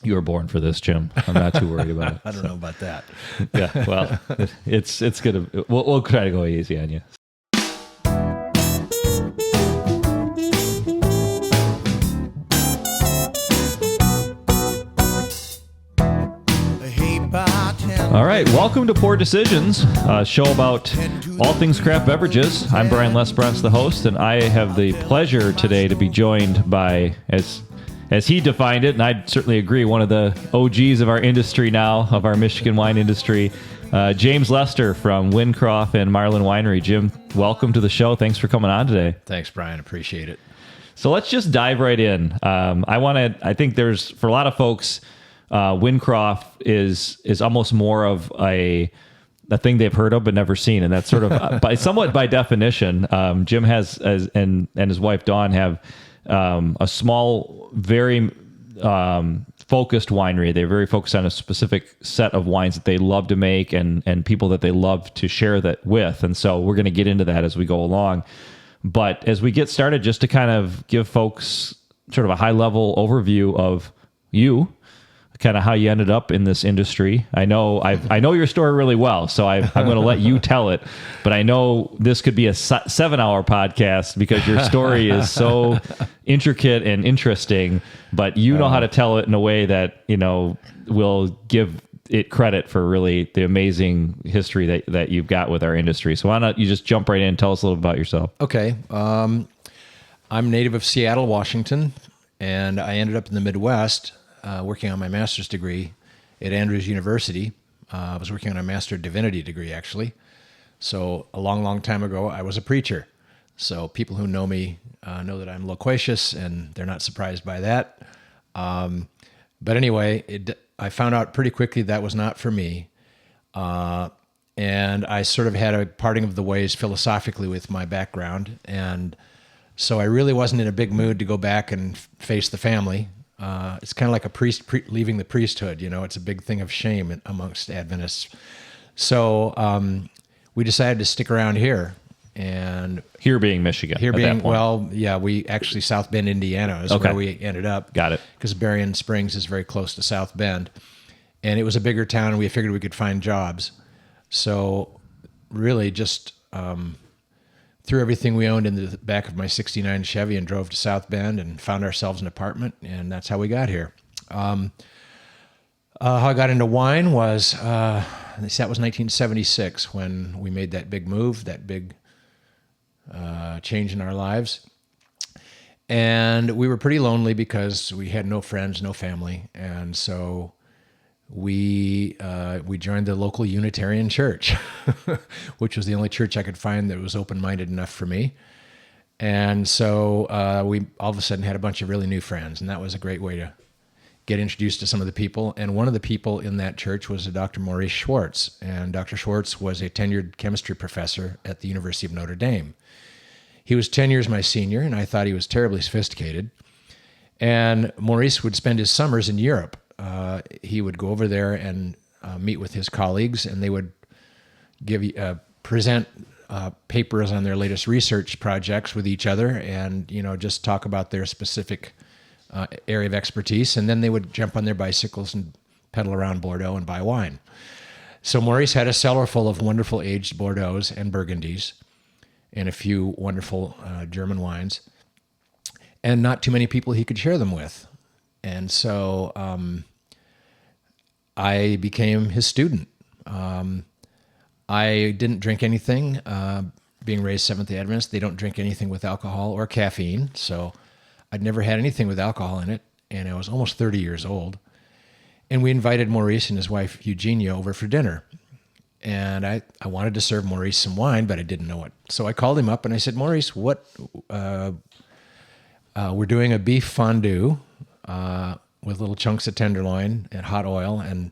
You were born for this, Jim. I'm not too worried about it. I don't know about that. Yeah, well, it's gonna. We'll try to go easy on you. All right, welcome to Poor Decisions, a show about all things craft beverages. I'm Brian Lesbrunts, the host, and I have the pleasure today to be joined by, as he defined it, and I certainly agree, one of the OGs of our industry now, of our Michigan wine industry, James Lester from Winecroft and Marlin Winery. Jim, welcome to the show. Thanks for coming on today. Thanks, Brian. Appreciate it. So let's just dive right in. I think there's, for a lot of folks, Winecroft is almost more of a thing they've heard of but never seen, and that's sort of somewhat by definition. Jim has and his wife Daun have a small, very focused winery. They're very focused on a specific set of wines that they love to make and people that they love to share that with. And so we're going to get into that as we go along. But as we get started, just to kind of give folks sort of a high level overview of you, kind of how you ended up in this industry. I know your story really well, so I'm going to let you tell it. But I know this could be a 7-hour podcast because your story is so intricate and interesting. But you know how to tell it in a way that will give it credit for really the amazing history that you've got with our industry. So why not you just jump right in and tell us a little about yourself? Okay, I'm native of Seattle, Washington, and I ended up in the Midwest. Working on my master's degree at Andrews University. I was working on a Master of Divinity degree, actually. So a long, long time ago, I was a preacher. So people who know me know that I'm loquacious, and they're not surprised by that. But anyway, I found out pretty quickly that was not for me. And I sort of had a parting of the ways philosophically with my background. And so I really wasn't in a big mood to go back and face the family. It's kind of like a priest leaving the priesthood, it's a big thing of shame amongst Adventists. So we decided to stick around here. And here being Michigan. We actually South Bend, Indiana is where we ended up. Got it. Because Berrien Springs is very close to South Bend. And it was a bigger town, and we figured we could find jobs. So really just threw everything we owned in the back of my 69 Chevy and drove to South Bend and found ourselves an apartment, and that's how we got here. How I got into wine was, that was 1976 when we made that big move, that big change in our lives. And we were pretty lonely because we had no friends, no family, and so we joined the local Unitarian church, which was the only church I could find that was open-minded enough for me. And so we all of a sudden had a bunch of really new friends, and that was a great way to get introduced to some of the people. And one of the people in that church was a Dr. Maurice Schwartz, and Dr. Schwartz was a tenured chemistry professor at the University of Notre Dame. He was 10 years my senior, and I thought he was terribly sophisticated. And Maurice would spend his summers in Europe. He would go over there and meet with his colleagues, and they would present papers on their latest research projects with each other, and just talk about their specific area of expertise. And then they would jump on their bicycles and pedal around Bordeaux and buy wine. So Maurice had a cellar full of wonderful aged Bordeauxs and Burgundies, and a few wonderful German wines, and not too many people he could share them with. And so I became his student. I didn't drink anything. Being raised Seventh-day Adventist, they don't drink anything with alcohol or caffeine. So I'd never had anything with alcohol in it. And I was almost 30 years old. And we invited Maurice and his wife Eugenia over for dinner. And I wanted to serve Maurice some wine, but I didn't know it. So I called him up and I said, Maurice, we're doing a beef fondue with little chunks of tenderloin and hot oil, and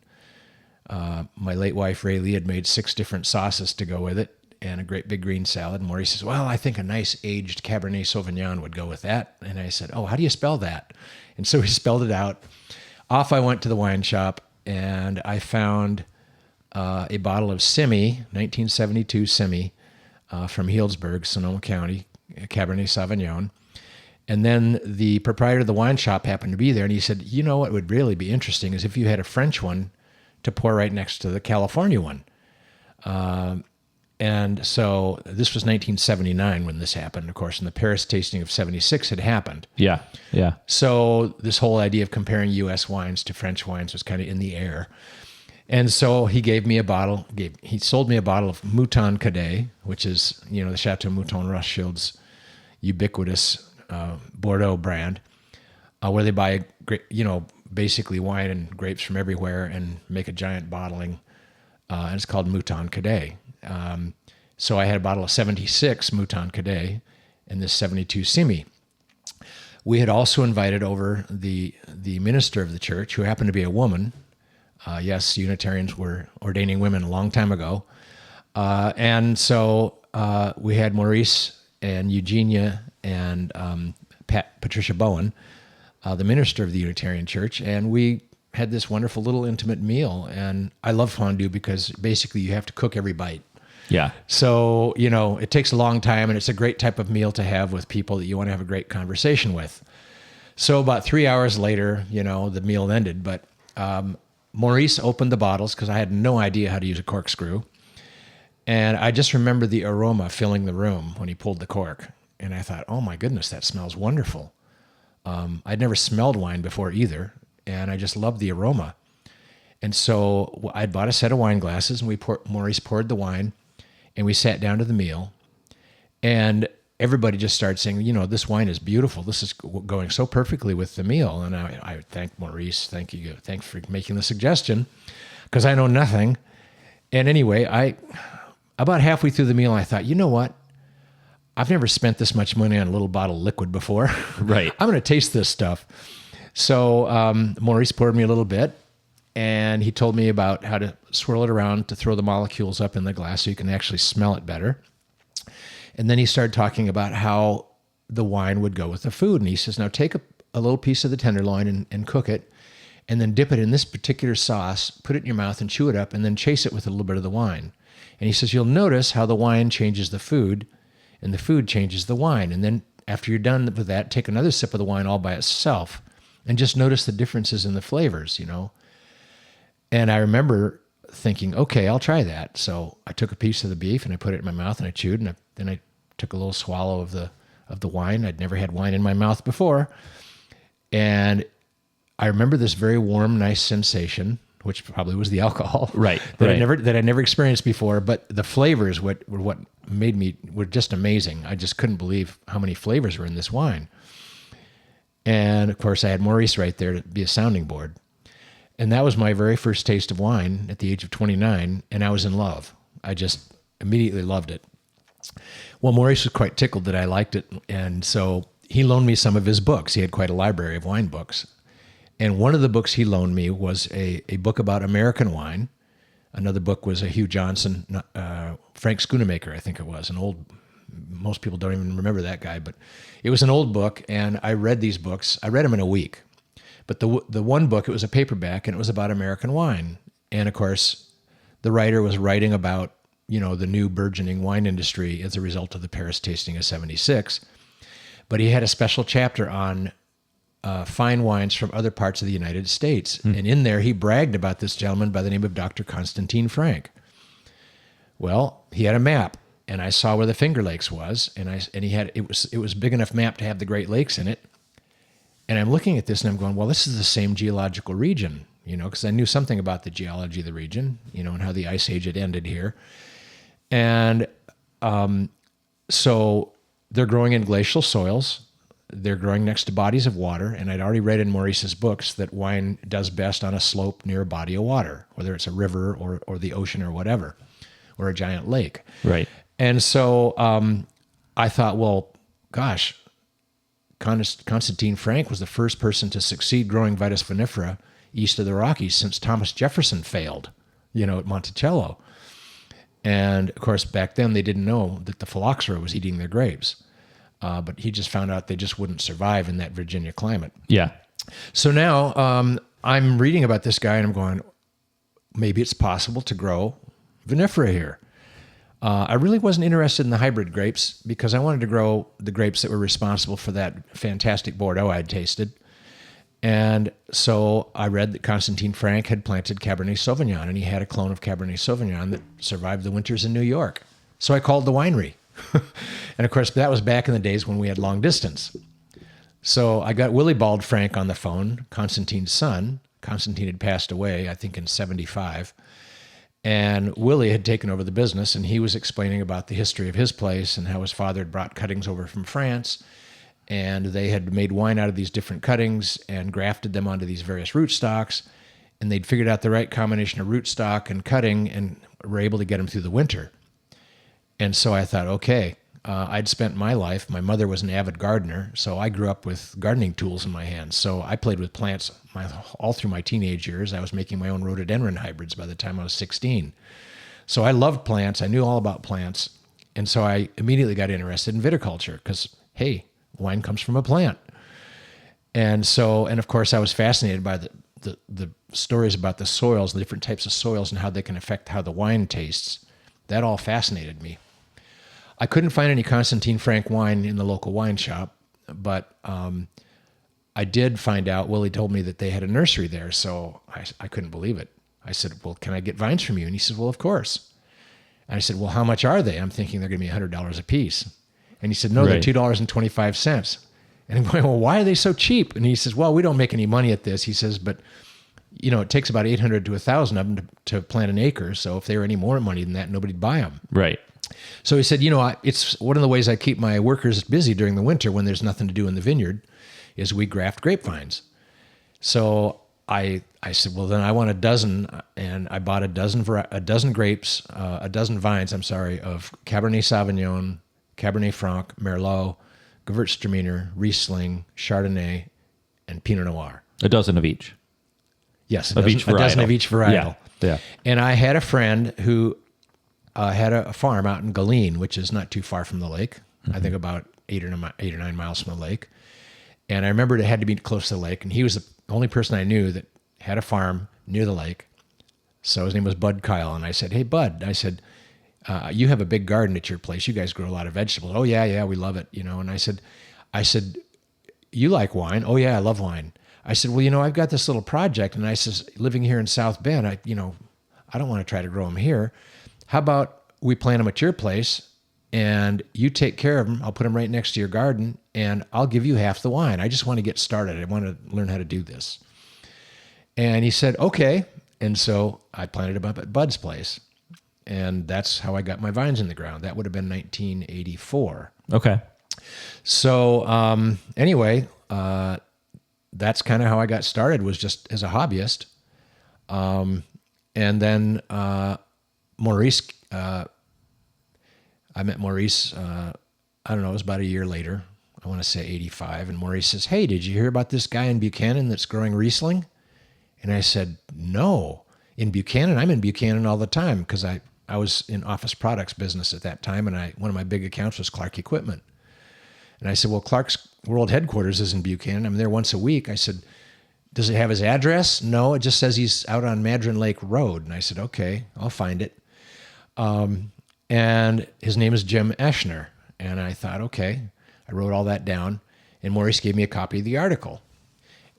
my late wife Ray Lee had made 6 different sauces to go with it, and a great big green salad. And Maurice says, well, I think a nice aged Cabernet Sauvignon would go with that. And I said, oh, how do you spell that? And so he spelled it out. Off I went to the wine shop, and I found a bottle of Simi, 1972 Simi, from Healdsburg, Sonoma County, Cabernet Sauvignon. And then the proprietor of the wine shop happened to be there, and he said, you know what would really be interesting is if you had a French one to pour right next to the California one. And so this was 1979 when this happened, of course, and the Paris tasting of 76 had happened. Yeah. Yeah. So this whole idea of comparing U.S. wines to French wines was kind of in the air. And so he gave me a bottle, he sold me a bottle of Mouton Cadet, which is, the Chateau Mouton Rothschild's ubiquitous Bordeaux brand, where they buy, basically wine and grapes from everywhere and make a giant bottling. And it's called Mouton Cadet. So I had a bottle of 76 Mouton Cadet and this 72 Simi. We had also invited over the minister of the church, who happened to be a woman. Yes, Unitarians were ordaining women a long time ago. And so we had Maurice and Eugenia and Patricia Bowen, the minister of the Unitarian Church, and we had this wonderful little intimate meal. And I love fondue because basically you have to cook every bite. Yeah. So, it takes a long time, and it's a great type of meal to have with people that you want to have a great conversation with. So about 3 hours later, the meal ended, but Maurice opened the bottles because I had no idea how to use a corkscrew. And I just remember the aroma filling the room when he pulled the cork. And I thought, oh my goodness, that smells wonderful. I'd never smelled wine before either, and I just loved the aroma. And so I'd bought a set of wine glasses, and Maurice poured the wine, and we sat down to the meal. And everybody just started saying, this wine is beautiful. This is going so perfectly with the meal. And I thank Maurice. Thanks for making the suggestion, because I know nothing. And anyway, about halfway through the meal, I thought, you know what? I've never spent this much money on a little bottle of liquid before. Right. I'm going to taste this stuff. So Maurice poured me a little bit, and he told me about how to swirl it around to throw the molecules up in the glass so you can actually smell it better. And then he started talking about how the wine would go with the food. And he says, now take a little piece of the tenderloin and cook it, and then dip it in this particular sauce, put it in your mouth and chew it up, and then chase it with a little bit of the wine. And he says, you'll notice how the wine changes the food, and the food changes the wine. And then after you're done with that, take another sip of the wine all by itself, and just notice the differences in the flavors, And I remember thinking, okay, I'll try that. So I took a piece of the beef and I put it in my mouth and I chewed, and then I took a little swallow of the wine. I'd never had wine in my mouth before. And I remember this very warm, nice sensation, which probably was the alcohol. Right. That I never experienced before, but the flavors were what were just amazing. I just couldn't believe how many flavors were in this wine. And of course I had Maurice right there to be a sounding board. And that was my very first taste of wine at the age of 29, and I was in love. I just immediately loved it. Well, Maurice was quite tickled that I liked it, and so he loaned me some of his books. He had quite a library of wine books. And one of the books he loaned me was a book about American wine. Another book was a Hugh Johnson, Frank Schoonemaker, I think it was, most people don't even remember that guy, but it was an old book, and I read these books. I read them in a week. But the one book, it was a paperback, and it was about American wine. And of course, the writer was writing about, the new burgeoning wine industry as a result of the Paris tasting of 76. But he had a special chapter on fine wines from other parts of the United States. And in there, he bragged about this gentleman by the name of Dr. Constantine Frank. Well, he had a map, and I saw where the Finger Lakes was, and he had it was big enough map to have the Great Lakes in it. And I'm looking at this and I'm going, well, this is the same geological region, because I knew something about the geology of the region, and how the Ice Age had ended here. And so they're growing in glacial soils. They're growing next to bodies of water. And I'd already read in Maurice's books that wine does best on a slope near a body of water, whether it's a river or the ocean or whatever, or a giant lake. Right. And so I thought, well, gosh, Constantine Frank was the first person to succeed growing Vitis vinifera east of the Rockies since Thomas Jefferson failed, at Monticello. And of course, back then they didn't know that the phylloxera was eating their grapes. But he just found out they just wouldn't survive in that Virginia climate. Yeah. So now I'm reading about this guy and I'm going, maybe it's possible to grow vinifera here. I really wasn't interested in the hybrid grapes because I wanted to grow the grapes that were responsible for that fantastic Bordeaux I'd tasted. And so I read that Constantine Frank had planted Cabernet Sauvignon, and he had a clone of Cabernet Sauvignon that survived the winters in New York. So I called the winery. And of course, that was back in the days when we had long distance. So I got Willibald Frank on the phone, Constantine's son. Constantine had passed away, I think, in 75. And Willie had taken over the business, and he was explaining about the history of his place and how his father had brought cuttings over from France. And they had made wine out of these different cuttings and grafted them onto these various rootstocks. And they'd figured out the right combination of rootstock and cutting and were able to get them through the winter. And so I thought, okay, I'd spent my life, my mother was an avid gardener, so I grew up with gardening tools in my hands. So I played with plants all through my teenage years. I was making my own rhododendron hybrids by the time I was 16. So I loved plants. I knew all about plants. And so I immediately got interested in viticulture because, hey, wine comes from a plant. And of course, I was fascinated by the stories about the soils, the different types of soils and how they can affect how the wine tastes. That all fascinated me. I couldn't find any Constantine Frank wine in the local wine shop, but I did find out, Willie told me that they had a nursery there, so I couldn't believe it. I said, well, can I get vines from you? And he said, well, of course. And I said, well, how much are they? I'm thinking they're going to be $100 a piece. And he said, no, they're $2.25. And I'm going, well, why are they so cheap? And he says, well, we don't make any money at this. He says, but it takes about 800 to 1,000 of them to plant an acre. So if they were any more money than that, nobody'd buy them. Right. So he said, it's one of the ways I keep my workers busy during the winter when there's nothing to do in the vineyard is we graft grapevines. So I said, well, then I want a dozen. And I bought a dozen vines, of Cabernet Sauvignon, Cabernet Franc, Merlot, Gewürztraminer, Riesling, Chardonnay, and Pinot Noir. A dozen of each. Yes, a dozen of each varietal. Yeah. And I had a friend who had a farm out in Galeen, which is not too far from the lake. I think about 8 or 9 miles from the lake. And I remembered it had to be close to the lake. And he was the only person I knew that had a farm near the lake. So his name was Bud Kyle. And I said, hey, Bud, you have a big garden at your place. You guys grow a lot of vegetables. Oh, yeah, we love it. And I said, you like wine? Oh, yeah, I love wine. I said, well, I've got this little project. And I says, living here in South Bend, I don't want to try to grow them here. How about we plant them at your place and you take care of them? I'll put them right next to your garden and I'll give you half the wine. I just want to get started. I want to learn how to do this. And he said, okay. And so I planted them up at Bud's place. And that's how I got my vines in the ground. That would have been 1984. Okay. So anyway, that's kind of how I got started, was just as a hobbyist. And then Maurice, I met Maurice, I don't know, it was about a year later. I want to say 85. And Maurice says, hey, did you hear about this guy in Buchanan that's growing Riesling? And I said, no. In Buchanan? I'm in Buchanan all the time because I was in office products business at that time, and one of my big accounts was Clark Equipment. And I said, well, Clark's world headquarters is in Buchanan. I'm there once a week. I said, does it have his address? No, it just says he's out on Madron Lake Road. And I said, okay, I'll find it. And his name is Jim Eschner. And I thought, okay, I wrote all that down. And Maurice gave me a copy of the article.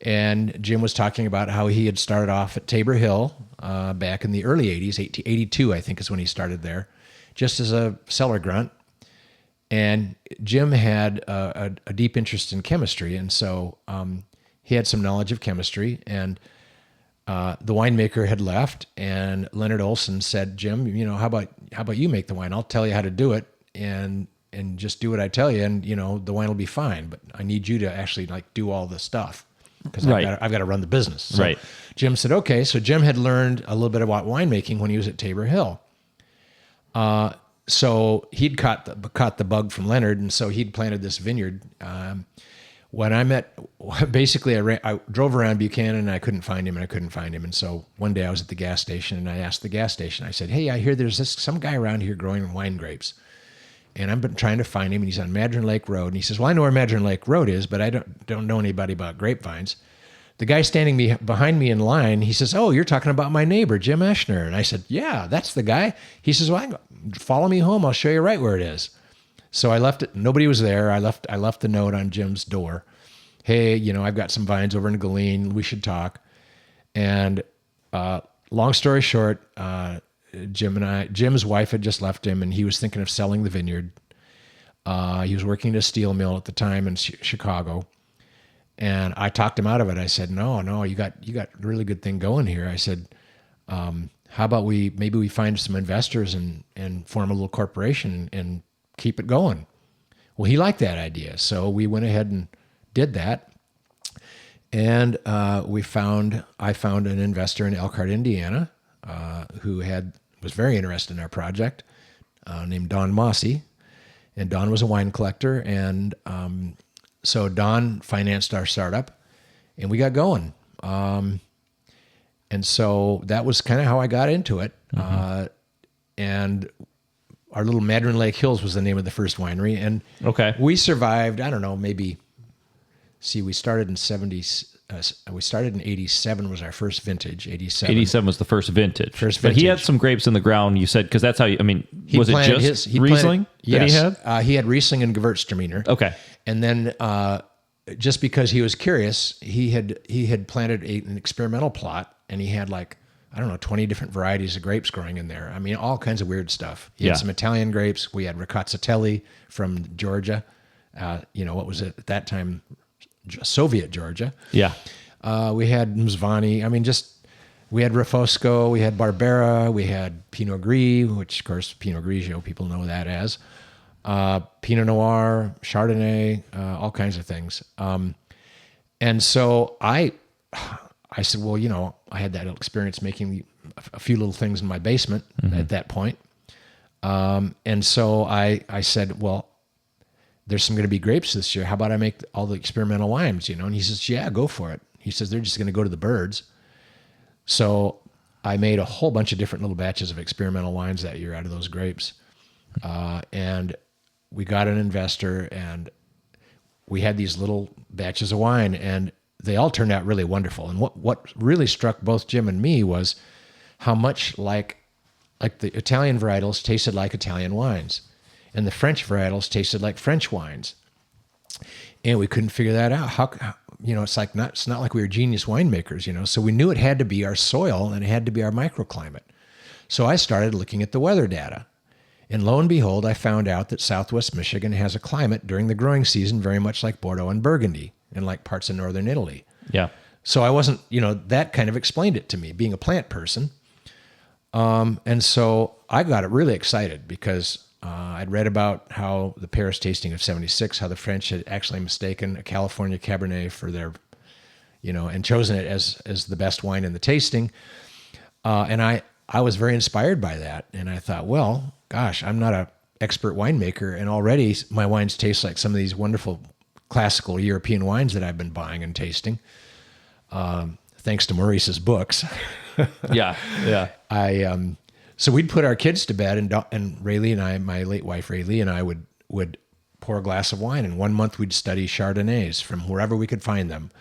And Jim was talking about how he had started off at Tabor Hill back in the early 80s, 82, I think is when he started there, just as a cellar grunt. And Jim had a deep interest in chemistry. And so he had some knowledge of chemistry. And the winemaker had left. And Leonard Olson said, Jim, how about you make the wine? I'll tell you how to do it. And just do what I tell you. And, the wine will be fine. But I need you to actually do all the stuff. Because I've got to run the business. So right. Jim said, okay. So Jim had learned a little bit about winemaking when he was at Tabor Hill. So he'd caught the bug from Leonard, and so he'd planted this vineyard. When I drove around Buchanan, and I couldn't find him. And so one day I was at the gas station, and I asked the gas station, I said, hey, I hear there's some guy around here growing wine grapes. And I've been trying to find him, and he's on Madron Lake Road. And he says, well, I know where Madron Lake Road is, but I don't know anybody about grapevines. The guy standing behind me in line, he says, oh, you're talking about my neighbor, Jim Eschner. And I said, yeah, that's the guy. He says, well, follow me home. I'll show you right where it is. So I left it. Nobody was there. I left the note on Jim's door. Hey, I've got some vines over in Galeen. We should talk. And long story short, Jim's wife had just left him, and he was thinking of selling the vineyard. He was working at a steel mill at the time in Chicago. And I talked him out of it. I said, no, you got a really good thing going here. I said, how about maybe we find some investors and form a little corporation and keep it going. Well, he liked that idea. So we went ahead and did that. And I found an investor in Elkhart, Indiana, who was very interested in our project, named Daun Mossy. And Daun was a wine collector. And so Daun financed our startup, and we got going. And so that was kind of how I got into it. And our little Madron Lake Hills was the name of the first winery. And we survived, I don't know, maybe, we started in 87 was our first vintage, 87. 87 was the first vintage. But he had some grapes in the ground, you said, because that's how was it just Riesling that he had? He had Riesling and Gewürztraminer. Okay. And then just because he was curious, he had planted an experimental plot, and he had 20 different varieties of grapes growing in there. I mean, all kinds of weird stuff. He had some Italian grapes. We had Rakatsatelli from Georgia. What was it at that time? Soviet Georgia. Yeah. We had Mzvani. I mean, we had Refosco, we had Barbera, we had Pinot Gris, which of course Pinot Grigio, people know that as. Pinot Noir, Chardonnay, all kinds of things. And so I said, well, I had that experience making a few little things in my basement at that point. And so I said, well, there's going to be grapes this year. How about I make all the experimental wines, And he says, yeah, go for it. He says, they're just going to go to the birds. So I made a whole bunch of different little batches of experimental wines that year out of those grapes. And we got an investor, and we had these little batches of wine, and they all turned out really wonderful. And what really struck both Jim and me was how much like the Italian varietals tasted like Italian wines, and the French varietals tasted like French wines. And we couldn't figure that out. How it's not like we were genius winemakers, So we knew it had to be our soil, and it had to be our microclimate. So I started looking at the weather data. And lo and behold, I found out that Southwest Michigan has a climate during the growing season very much like Bordeaux and Burgundy, and like parts of northern Italy. Yeah. So I wasn't, that kind of explained it to me, being a plant person. And so I got really excited because I'd read about how the Paris tasting of 76, how the French had actually mistaken a California Cabernet for their, and chosen it as the best wine in the tasting. And I was very inspired by that. And I thought, well, gosh, I'm not an expert winemaker, and already my wines taste like some of these wonderful classical European wines that I've been buying and tasting, thanks to Maurice's books. Yeah. So we'd put our kids to bed, and Rayleigh and I, my late wife Rayleigh and I would pour a glass of wine, and 1 month we'd study Chardonnays from wherever we could find them.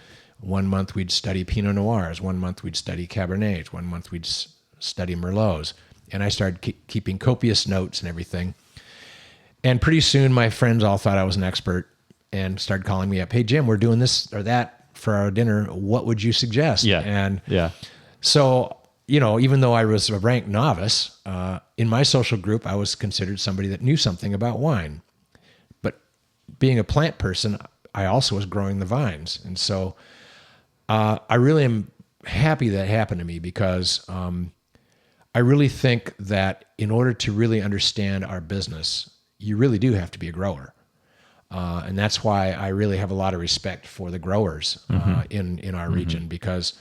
1 month we'd study Pinot Noirs. 1 month we'd study Cabernets. 1 month we'd study Merlots. And I started keeping copious notes and everything. And pretty soon my friends all thought I was an expert and started calling me up. Hey, Jim, we're doing this or that for our dinner. What would you suggest? Yeah. And yeah. So, even though I was a rank novice, in my social group, I was considered somebody that knew something about wine. But being a plant person, I also was growing the vines. And so I really am happy that happened to me because I really think that in order to really understand our business, you really do have to be a grower. And that's why I really have a lot of respect for the growers in our region, because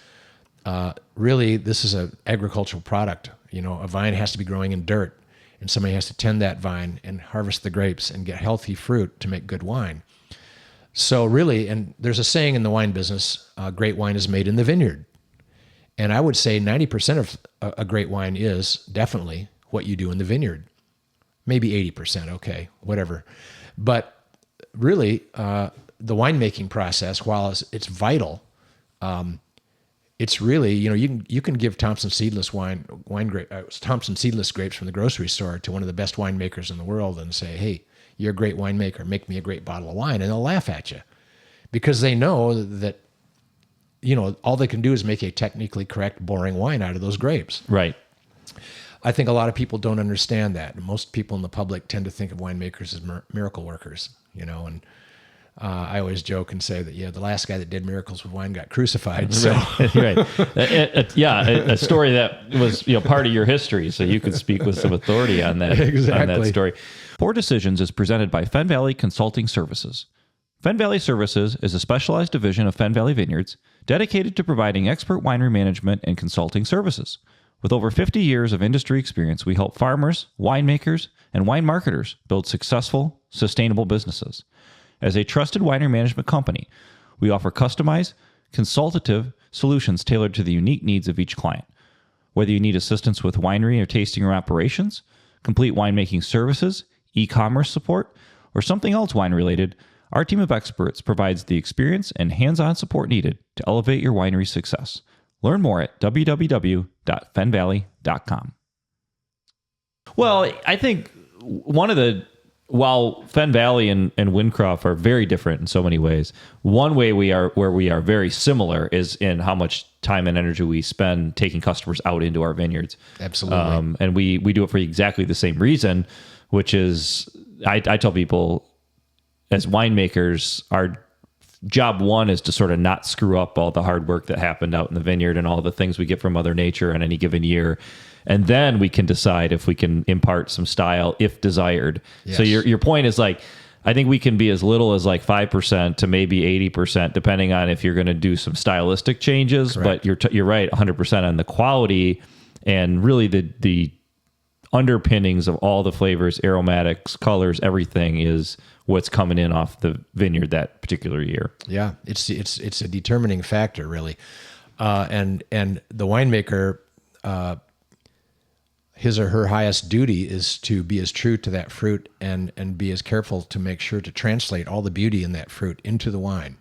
really this is an agricultural product. A vine has to be growing in dirt, and somebody has to tend that vine and harvest the grapes and get healthy fruit to make good wine. So really, and there's a saying in the wine business, great wine is made in the vineyard. And I would say 90% of a great wine is definitely what you do in the vineyard. Maybe 80%, okay, whatever. But really, the winemaking process, while it's vital, it's really, you can give Thompson seedless Thompson seedless grapes from the grocery store to one of the best winemakers in the world and say, hey, you're a great winemaker, make me a great bottle of wine, and they'll laugh at you because they know that all they can do is make a technically correct, boring wine out of those grapes. Right. I think a lot of people don't understand that. Most people in the public tend to think of winemakers as miracle workers, and I always joke and say that, the last guy that did miracles with wine got crucified. So. Right. A story that was part of your history, so you could speak with some authority on that, exactly. on that story. Poor Decisions is presented by Fen Valley Consulting Services. Fen Valley Services is a specialized division of Fen Valley Vineyards dedicated to providing expert winery management and consulting services. With over 50 years of industry experience, we help farmers, winemakers, and wine marketers build successful, sustainable businesses. As a trusted winery management company, we offer customized, consultative solutions tailored to the unique needs of each client. Whether you need assistance with winery or tasting room operations, complete winemaking services, e-commerce support, or something else wine-related, our team of experts provides the experience and hands-on support needed to elevate your winery's success. Learn more at www.fenvalley.com. Well, I think while Fen Valley and Winecroft are very different in so many ways, one way where we are very similar is in how much time and energy we spend taking customers out into our vineyards. Absolutely. And we do it for exactly the same reason, which is I tell people as winemakers, our job one is to sort of not screw up all the hard work that happened out in the vineyard and all the things we get from Mother Nature in any given year. And then we can decide if we can impart some style if desired. Yes. So your point is I think we can be as little as 5% to maybe 80%, depending on if you're going to do some stylistic changes. Correct. But you're right, 100% on the quality and really the underpinnings of all the flavors, aromatics, colors, everything is what's coming in off the vineyard that particular year. Yeah, it's a determining factor, really. And the winemaker, his or her highest duty is to be as true to that fruit and be as careful to make sure to translate all the beauty in that fruit into the wine.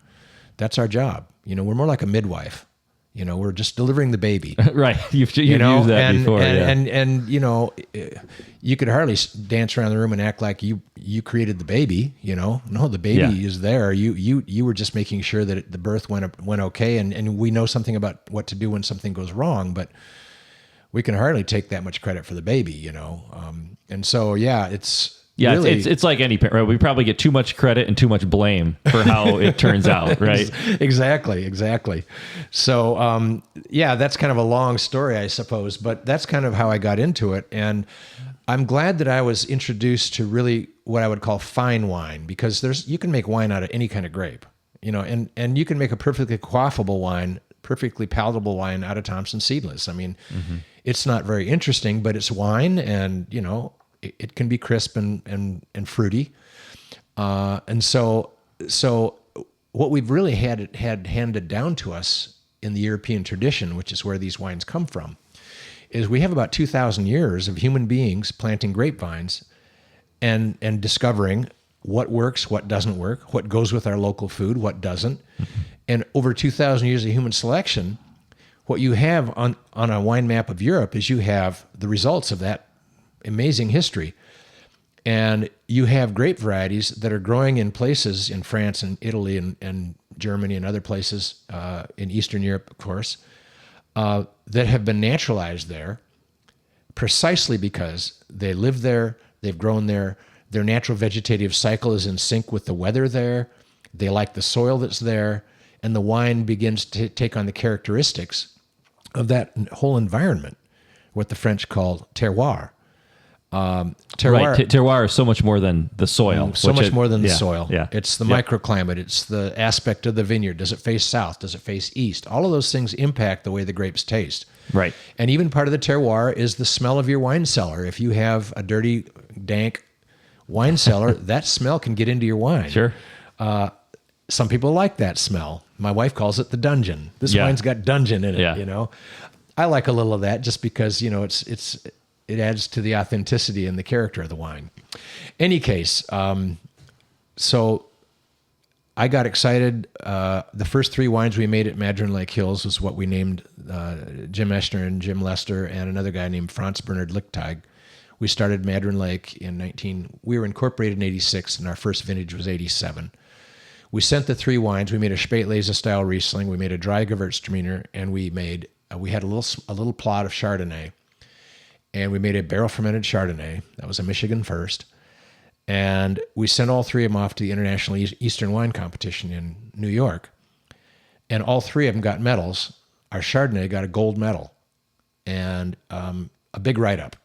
That's our job. We're more like a midwife. We're just delivering the baby. Right. You've used that before. And you could hardly dance around the room and act like you created the baby, No, the baby is there. You were just making sure that the birth went okay. And we know something about what to do when something goes wrong, but we can hardly take that much credit for the baby, And so, it's... Yeah, really, it's like any parent, right? We probably get too much credit and too much blame for how it turns out, right? Exactly. So, that's kind of a long story, I suppose, but that's kind of how I got into it. And I'm glad that I was introduced to really what I would call fine wine, because you can make wine out of any kind of grape, and you can make a perfectly quaffable wine, perfectly palatable wine out of Thompson seedless. I mean, It's not very interesting, but it's wine, and, it can be crisp and fruity. And so what we've really had handed down to us in the European tradition, which is where these wines come from, is we have about 2,000 years of human beings planting grapevines and discovering what works, what doesn't work, what goes with our local food, what doesn't. And over 2,000 years of human selection, what you have on a wine map of Europe is you have the results of that amazing history. And you have grape varieties that are growing in places in France and Italy and Germany and other places in Eastern Europe, of course, that have been naturalized there precisely because they live there, they've grown there, their natural vegetative cycle is in sync with the weather there, they like the soil that's there, and the wine begins to take on the characteristics of that whole environment, what the French call terroir. Terroir. Right. Terroir is so much more than the soil. More than the soil. Yeah. It's the microclimate. It's the aspect of the vineyard. Does it face south? Does it face east? All of those things impact the way the grapes taste. Right. And even part of the terroir is the smell of your wine cellar. If you have a dirty, dank wine cellar, that smell can get into your wine. Sure. Some people like that smell. My wife calls it the dungeon. This wine's got dungeon in it, I like a little of that just because, it adds to the authenticity and the character of the wine. Any case, so I got excited. The first 3 wines we made at Madron Lake Hills was what we named Jim Eschner and Jim Lester and another guy named Franz Bernhard Lichtig. We started Madron Lake we were incorporated in 86, and our first vintage was 87. We sent the 3 wines. We made a Spätlese style Riesling. We made a dry Gewürztraminer, and we had a little plot of Chardonnay. And we made a barrel fermented Chardonnay. That was a Michigan first. And we sent all 3 of them off to the International Eastern Wine Competition in New York. And all 3 of them got medals. Our Chardonnay got a gold medal and a big write-up.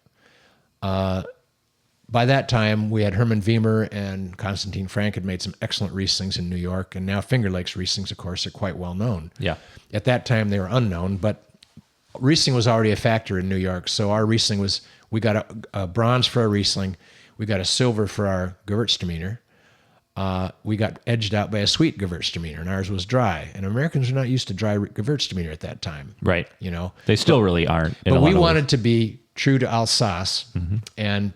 By that time, we had Herman Wiemer and Konstantin Frank had made some excellent Rieslings in New York. And now Finger Lakes Rieslings, of course, are quite well known. Yeah. At that time, they were unknown, but Riesling was already a factor in New York. So our Riesling we got a bronze for our Riesling. We got a silver for our Gewürztraminer. We got edged out by a sweet Gewürztraminer, and ours was dry. And Americans are not used to dry Gewürztraminer at that time. Right. You know, They still really aren't. But we wanted to be true to Alsace and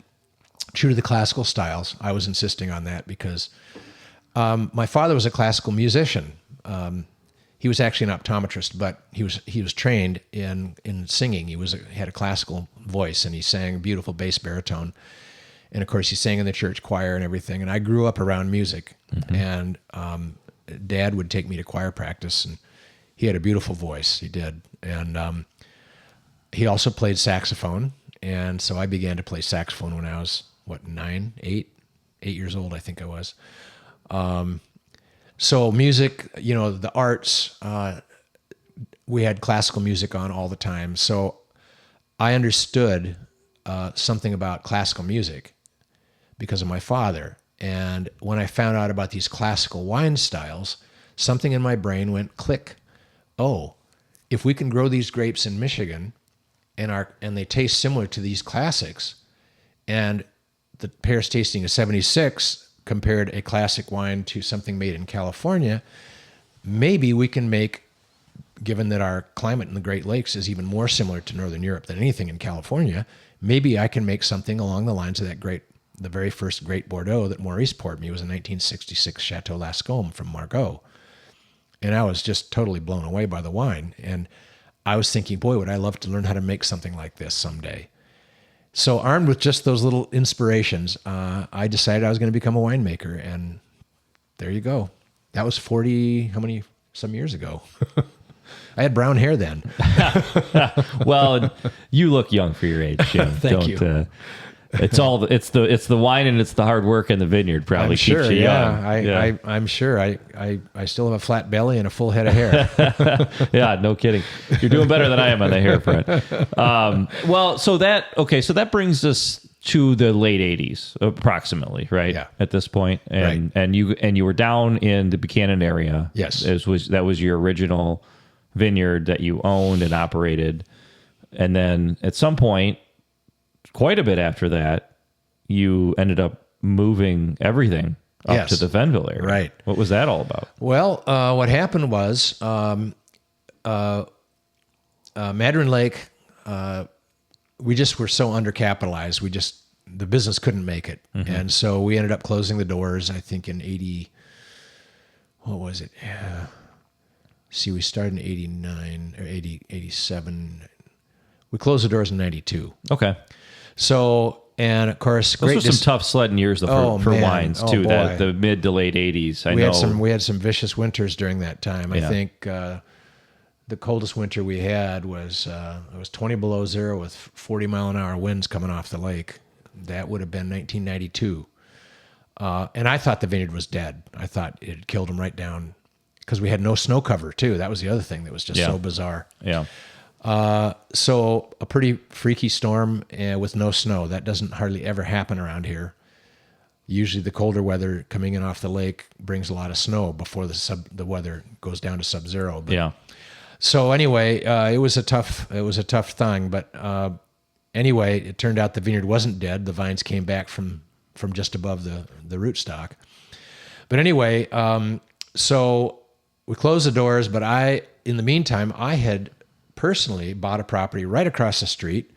true to the classical styles. I was insisting on that because my father was a classical musician. He was actually an optometrist, but he was trained in singing. He had a classical voice, and he sang beautiful bass baritone. And of course, he sang in the church choir and everything. And I grew up around music, and Dad would take me to choir practice, and he had a beautiful voice. He did, and he also played saxophone. And so I began to play saxophone when I was 8 years old, I think I was. So music, you know, the arts, we had classical music on all the time. So I understood something about classical music because of my father. And when I found out about these classical wine styles, something in my brain went click. Oh, if we can grow these grapes in Michigan and they taste similar to these classics, and the Paris tasting of 76 compared a classic wine to something made in California, maybe we can make, given that our climate in the Great Lakes is even more similar to Northern Europe than anything in California, maybe I can make something along the lines of the very first great Bordeaux that Maurice poured me was a 1966 Chateau Lascombe from Margaux. And I was just totally blown away by the wine. And I was thinking, boy, would I love to learn how to make something like this someday. So armed with just those little inspirations, I decided I was going to become a winemaker. And there you go. That was some years ago. I had brown hair then. Well, you look young for your age, Jim. Thank you. It's the wine and it's the hard work in the vineyard probably keeps you young. I'm sure. I still have a flat belly and a full head of hair. Yeah, no kidding. You're doing better than I am on the hair front. So that brings us to the late 80s, approximately, right? Yeah. At this point, and you were down in the Buchanan area. Yes, that was your original vineyard that you owned and operated, and then at some point, quite a bit after that, you ended up moving everything up to the Venville area. Right. What was that all about? Well, what happened was Madron Lake, we just were so undercapitalized. The business couldn't make it. Mm-hmm. And so we ended up closing the doors, I think in 80, what was it? We started in 89 or 87. We closed the doors in 92. Okay. So, and of course, those were some tough sledding years for wines too. Boy. The mid to late 80s. We had some vicious winters during that time. Yeah. I think the coldest winter we had was it was 20 below zero with 40 mile an hour winds coming off the lake. That would have been 1992. And I thought the vineyard was dead. I thought it had killed them right down because we had no snow cover too. That was the other thing that was just so bizarre. Yeah. So a pretty freaky storm with no snow. That doesn't hardly ever happen around here. Usually the colder weather coming in off the lake brings a lot of snow before the weather goes down to sub-zero. Yeah. So anyway, it was a tough thing, but anyway, it turned out the vineyard wasn't dead. The vines came back from just above the rootstock. But anyway, so we closed the doors, but in the meantime, I had personally bought a property right across the street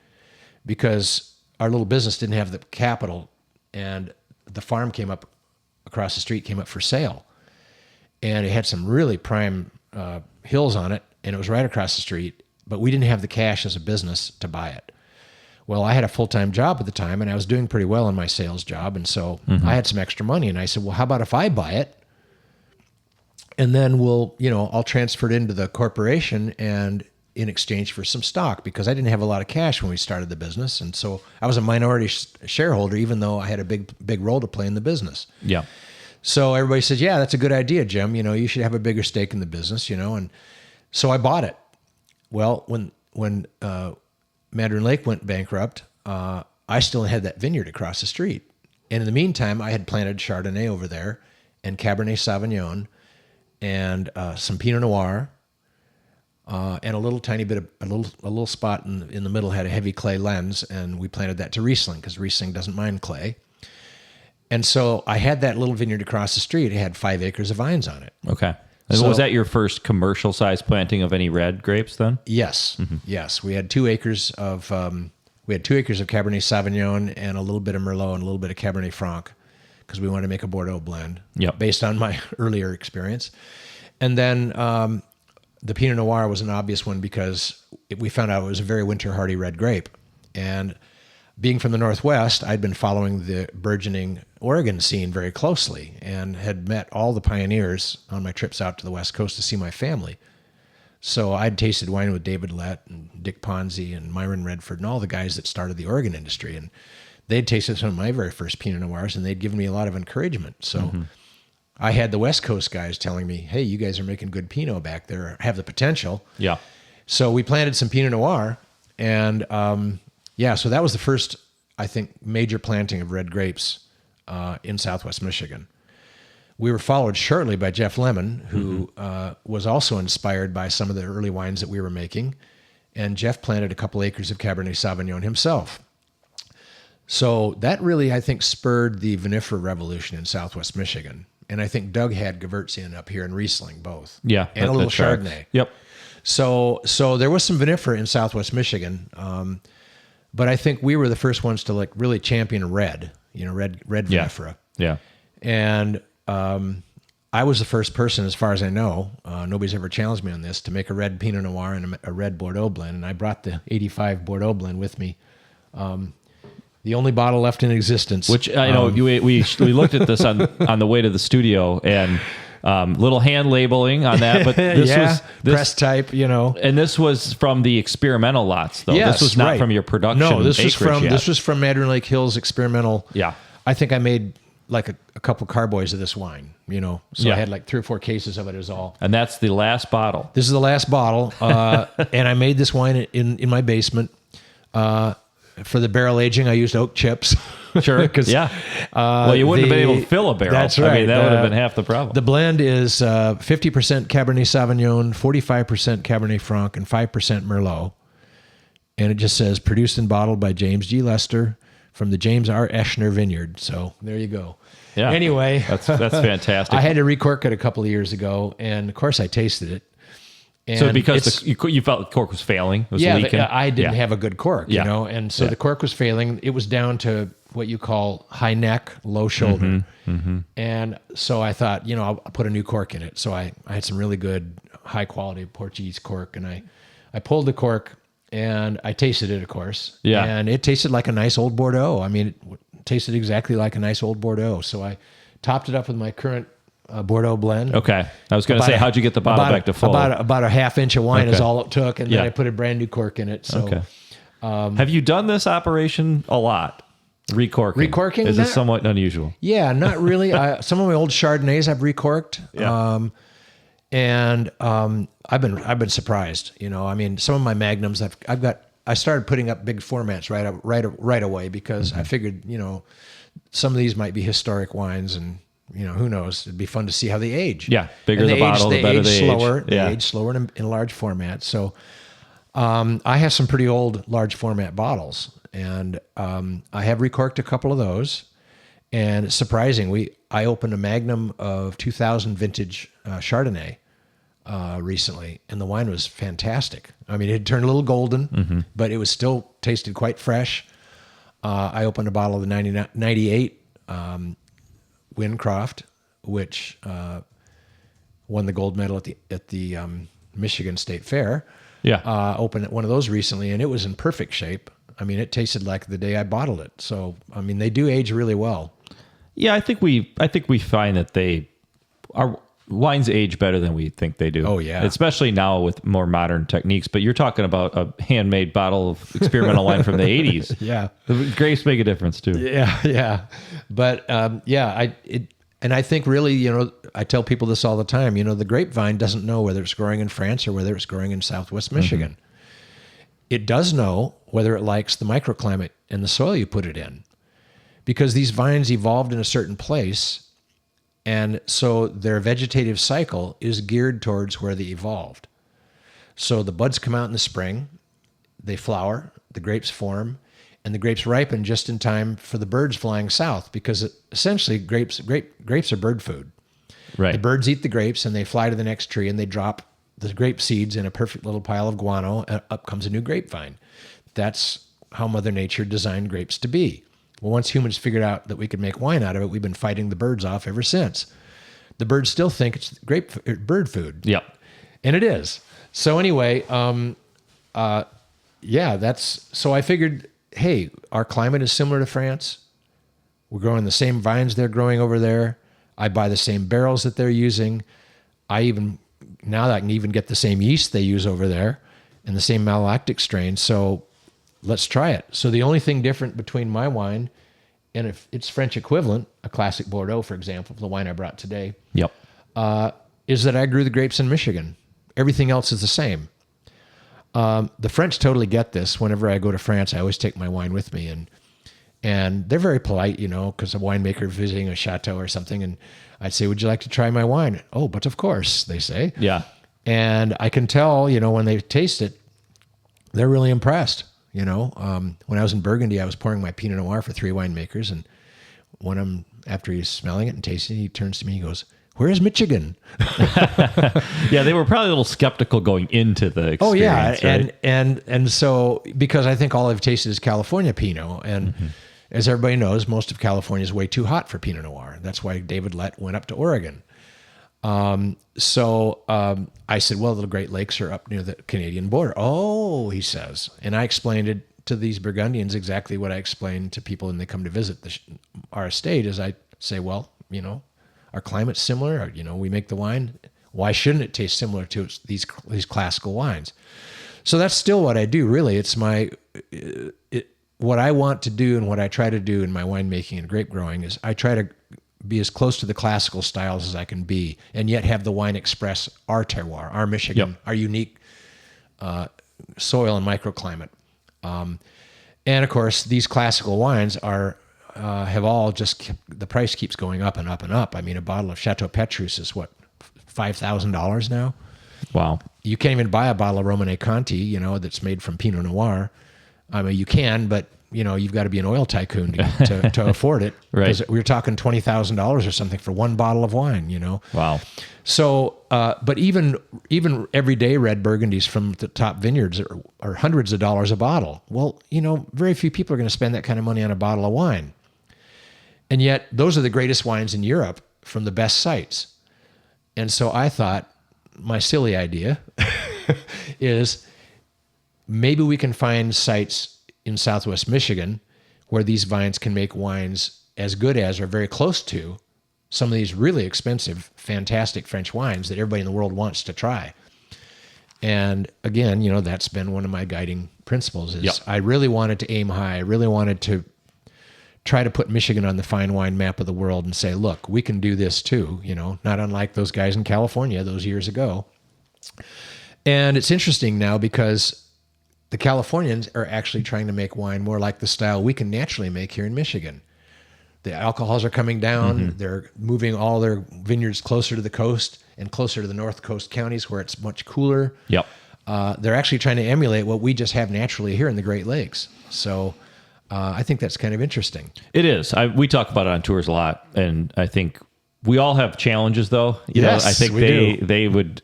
because our little business didn't have the capital, and the farm across the street came up for sale. and it had some really prime hills on it, and it was right across the street, but we didn't have the cash as a business to buy it. Well, I had a full-time job at the time, and I was doing pretty well in my sales job, and so I had some extra money, and I said, well, how about if I buy it, and then I'll transfer it into the corporation and in exchange for some stock, because I didn't have a lot of cash when we started the business, and so I was a minority shareholder, even though I had a big role to play in the business. Yeah. So everybody said, yeah, that's a good idea, Jim. You should have a bigger stake in the business, and so I bought it. Well, when Mandarin Lake went bankrupt, I still had that vineyard across the street. And in the meantime, I had planted Chardonnay over there and Cabernet Sauvignon and some Pinot Noir, and a little tiny bit of a little spot in the middle had a heavy clay lens, and we planted that to Riesling because Riesling doesn't mind clay. And so I had that little vineyard across the street. It had 5 acres of vines on it. Okay. And was that your first commercial size planting of any red grapes then? Yes. Mm-hmm. Yes. We had 2 acres of Cabernet Sauvignon and a little bit of Merlot and a little bit of Cabernet Franc, because we wanted to make a Bordeaux blend based on my earlier experience. And then the Pinot Noir was an obvious one because we found out it was a very winter hardy red grape. And being from the Northwest, I'd been following the burgeoning Oregon scene very closely and had met all the pioneers on my trips out to the West Coast to see my family. So I'd tasted wine with David Lett and Dick Ponzi and Myron Redford and all the guys that started the Oregon industry. And they'd tasted some of my very first Pinot Noirs, and they'd given me a lot of encouragement. So I had the West Coast guys telling me, hey, you guys are making good Pinot back there, have the potential. Yeah. So we planted some Pinot Noir, and so that was the first, I think, major planting of red grapes in Southwest Michigan. We were followed shortly by Jeff Lemon, who was also inspired by some of the early wines that we were making. And Jeff planted a couple acres of Cabernet Sauvignon himself. So that really, I think, spurred the vinifera revolution in Southwest Michigan. And I think Doug had Gewürztraminer up here in Riesling, both. Yeah. And a little Chardonnay. Yep. So there was some vinifera in Southwest Michigan. But I think we were the first ones to really champion red vinifera. Yeah. And I was the first person, as far as I know, nobody's ever challenged me on this, to make a red Pinot Noir and a red Bordeaux blend. And I brought the 85 Bordeaux blend with me. The only bottle left in existence. Which I know we looked at this on the way to the studio, and little hand labeling on that, but this was press type, And this was from the experimental lots, though. Yes, this was not from your production. No, this acreage was from Mandarin Lake Hills experimental. Yeah, I think I made like a couple carboys of this wine. So I had like 3 or 4 cases of it is all. And that's the last bottle. This is the last bottle, and I made this wine in my basement. For the barrel aging, I used oak chips. Sure. Well, you wouldn't have been able to fill a barrel. That's right. I mean, that would have been half the problem. The blend is 50% Cabernet Sauvignon, 45% Cabernet Franc, and 5% Merlot. And it just says, produced and bottled by James G. Lester from the James R. Eschner Vineyard. So there you go. Yeah. Anyway. That's fantastic. I had to recork it a couple of years ago, and of course I tasted it. And so because you felt the cork was failing, it was leaking? I didn't have a good cork, and so the cork was failing. It was down to what you call high neck, low shoulder. And so I thought, I'll put a new cork in it. So I had some really good high quality Portuguese cork, and I pulled the cork and I tasted it, of course. Yeah. And it tasted like a nice old Bordeaux. I mean, it tasted exactly like a nice old Bordeaux. So I topped it up with my current Bordeaux blend. Okay. I was going to say, how'd you get the bottle back to full? About a half inch of wine is all it took, and then I put a brand new cork in it. So, have you done this operation a lot? Recorking? Is this somewhat unusual? Yeah, not really. Some of my old Chardonnays I've recorked. Yeah. I've been surprised. I mean, some of my magnums I started putting up big formats right away because I figured, some of these might be historic wines, and who knows? It'd be fun to see how they age. Yeah, bigger the bottle, the better they age. They age slower in large formats. So I have some pretty old large format bottles, and I have recorked a couple of those. And it's surprising. I opened a Magnum of 2000 vintage Chardonnay recently, and the wine was fantastic. I mean, it had turned a little golden, but it was still tasted quite fresh. I opened a bottle of the 98 Wyncroft, which won the gold medal at the Michigan State Fair. Yeah. Opened one of those recently, and it was in perfect shape. I mean, it tasted like the day I bottled it. So, I mean, they do age really well. Yeah, I think we find that our wines age better than we think they do. Oh, yeah. Especially now with more modern techniques. But you're talking about a handmade bottle of experimental wine from the 80s. Yeah. The grapes make a difference too. Yeah. But and I think really, I tell people this all the time, the grapevine doesn't know whether it's growing in France or whether it's growing in Southwest Michigan. Mm-hmm. It does know whether it likes the microclimate and the soil you put it in, because these vines evolved in a certain place, and so their vegetative cycle is geared towards where they evolved. So the buds come out in the spring, they flower, the grapes form, and the grapes ripen just in time for the birds flying south, because essentially grapes are bird food. Right. The birds eat the grapes and they fly to the next tree and they drop the grape seeds in a perfect little pile of guano, and up comes a new grapevine. That's how Mother Nature designed grapes to be. Well, once humans figured out that we could make wine out of it, we've been fighting the birds off ever since. The birds still think it's bird food. Yep. And it is. So anyway, so I figured, hey, our climate is similar to France. We're growing the same vines they're growing over there. I buy the same barrels that they're using. Now I can even get the same yeast they use over there and the same malolactic strain. So let's try it. So the only thing different between my wine and if its French equivalent, a classic Bordeaux, for example, the wine I brought today, Yep. Is that I grew the grapes in Michigan. Everything else is the same. The French totally get this. Whenever I go to France, I always take my wine with me, and they're very polite, because a winemaker visiting a chateau or something, and I'd say, "Would you like to try my wine?" "Oh, but of course," they say. Yeah. And I can tell, when they taste it, they're really impressed. When I was in Burgundy, I was pouring my Pinot Noir for 3 winemakers, and one of them, after he's smelling it and tasting it, he turns to me and he goes, "Where's Michigan?" Yeah, they were probably a little skeptical going into the experience. Oh yeah, right? and so, because I think all I've tasted is California Pinot, and as everybody knows, most of California is way too hot for Pinot Noir. That's why David Lett went up to Oregon. So I said, "Well, the Great Lakes are up near the Canadian border." "Oh," he says, and I explained it to these Burgundians exactly what I explained to people when they come to visit our estate. Is I say, "Well, our climate's similar. We make the wine. Why shouldn't it taste similar to these classical wines?" So that's still what I do. Really, it's what I want to do, and what I try to do in my winemaking and grape growing is I try to be as close to the classical styles as I can be, and yet have the wine express our terroir, our Michigan, our unique soil and microclimate. And of course, these classical wines have all just the price keeps going up and up and up. I mean, a bottle of Chateau Petrus is what, $5,000 now? Wow. You can't even buy a bottle of Romanée Conti, that's made from Pinot Noir. I mean, you can, but you've got to be an oil tycoon to afford it. Right. Because we're talking $20,000 or something for one bottle of wine. Wow. So, but even everyday red Burgundies from the top vineyards are hundreds of dollars a bottle. Well, very few people are going to spend that kind of money on a bottle of wine. And yet those are the greatest wines in Europe from the best sites. And so I thought, my silly idea is maybe we can find sites in Southwest Michigan where these vines can make wines as good as or very close to some of these really expensive, fantastic French wines that everybody in the world wants to try. And again, that's been one of my guiding principles is I really wanted to aim high. I really wanted to try to put Michigan on the fine wine map of the world and say, look, we can do this too, not unlike those guys in California those years ago. And it's interesting now because the Californians are actually trying to make wine more like the style we can naturally make here in Michigan. The alcohols are coming down. Mm-hmm. They're moving all their vineyards closer to the coast and closer to the North Coast counties where it's much cooler. Yep. They're actually trying to emulate what we just have naturally here in the Great Lakes. So I think that's kind of interesting. It is. We talk about it on tours a lot, and I think we all have challenges, though. Yes, I think they would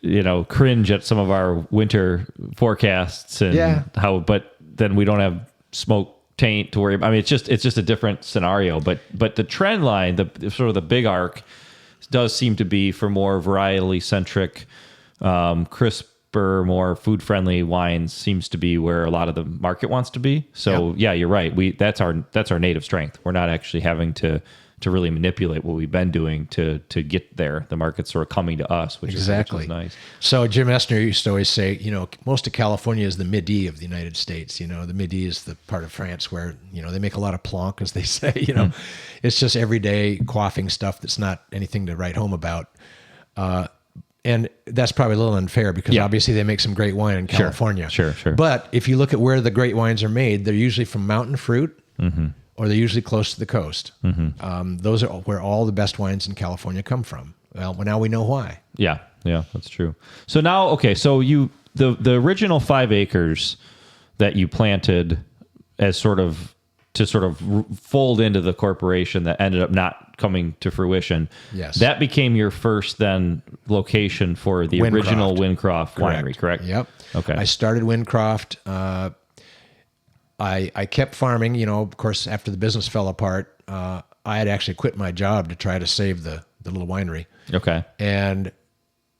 cringe at some of our winter forecasts and but then we don't have smoke taint to worry about. I mean, it's just a different scenario. But the trend line, the sort of the big arc does seem to be for more varietally centric, crisper, more food friendly wines seems to be where a lot of the market wants to be. So yeah, you're right. That's our native strength. We're not actually having to really manipulate what we've been doing to get there. The market's sort of coming to us, which is nice. So Jim Essner used to always say, most of California is the Midi of the United States. The Midi is the part of France where, they make a lot of planck, as they say, It's just everyday quaffing stuff that's not anything to write home about. And that's probably a little unfair because obviously they make some great wine in California. Sure. But if you look at where the great wines are made, they're usually from mountain fruit, or they're usually close to the coast. Those are where all the best wines in California come from. Well, now we know why. Yeah, that's true. So now, okay, so the original 5 acres that you planted as sort of fold into the corporation that ended up not coming to fruition. Yes. That became your first then location for the original Wyncroft Winery, correct? Yep. Okay. I started Wyncroft. I kept farming, of course, after the business fell apart, I had actually quit my job to try to save the little winery. Okay. And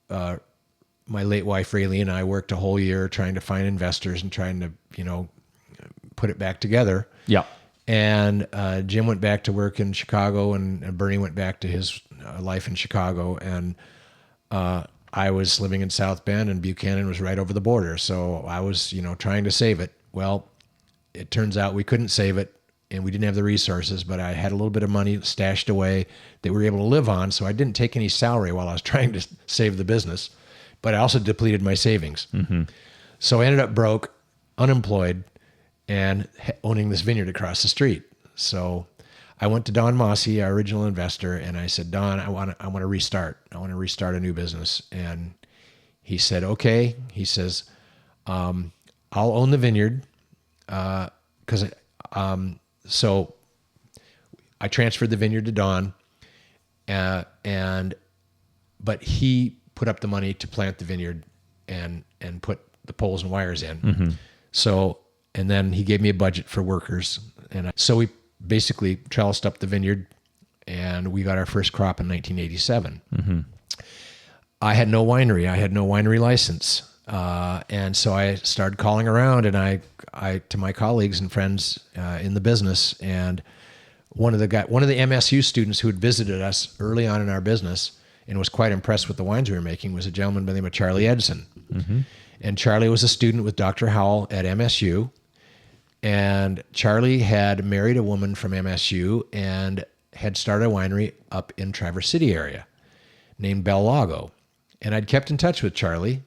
my late wife, Rayleigh, and I worked a whole year trying to find investors and trying to, put it back together. Yeah. And Jim went back to work in Chicago, and Bernie went back to his life in Chicago. And I was living in South Bend, and Buchanan was right over the border. So I was, trying to save it. Well, it turns out we couldn't save it, and we didn't have the resources, but I had a little bit of money stashed away that we were able to live on, so I didn't take any salary while I was trying to save the business, but I also depleted my savings. So I ended up broke, unemployed, and owning this vineyard across the street. So I went to Daun Mossy, our original investor, and I said, Daun, I want to restart. I want to restart a new business. And he said, okay. He says, I'll own the vineyard. So I transferred the vineyard to Daun, but he put up the money to plant the vineyard and put the poles and wires in. So, and then he gave me a budget for workers. So we basically trellised up the vineyard, and we got our first crop in 1987. I had no winery. I had no winery license. And so I started calling around, and I to my colleagues and friends in the business, and one of the MSU students who had visited us early on in our business and was quite impressed with the wines we were making was a gentleman by the name of Charlie Edson. And Charlie was a student with Dr. Howell at MSU, and Charlie had married a woman from MSU and had started a winery up in Traverse City area named Bel Lago. And I'd kept in touch with Charlie.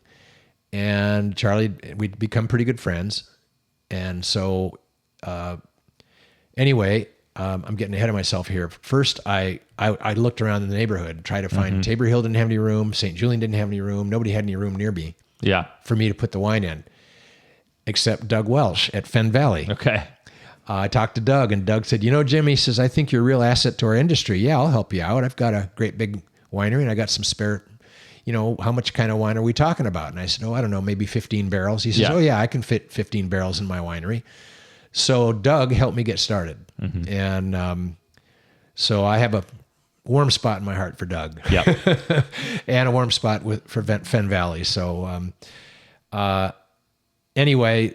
And Charlie, we'd become pretty good friends. And so, anyway, I'm getting ahead of myself here. First, I looked around in the neighborhood, tried to find Tabor Hill didn't have any room. St. Julian didn't have any room. Nobody had any room near me. Yeah. For me to put the wine in, except Doug Welsh at Fenn Valley. Okay. I talked to Doug, and Doug said, Jim, he says, I think you're a real asset to our industry. Yeah, I'll help you out. I've got a great big winery, and I got some spare. How much kind of wine are we talking about? And I said, I don't know, maybe 15 barrels. He says, I can fit 15 barrels in my winery. So Doug helped me get started. And so I have a warm spot in my heart for Doug. And a warm spot for Fenn Valley. So anyway,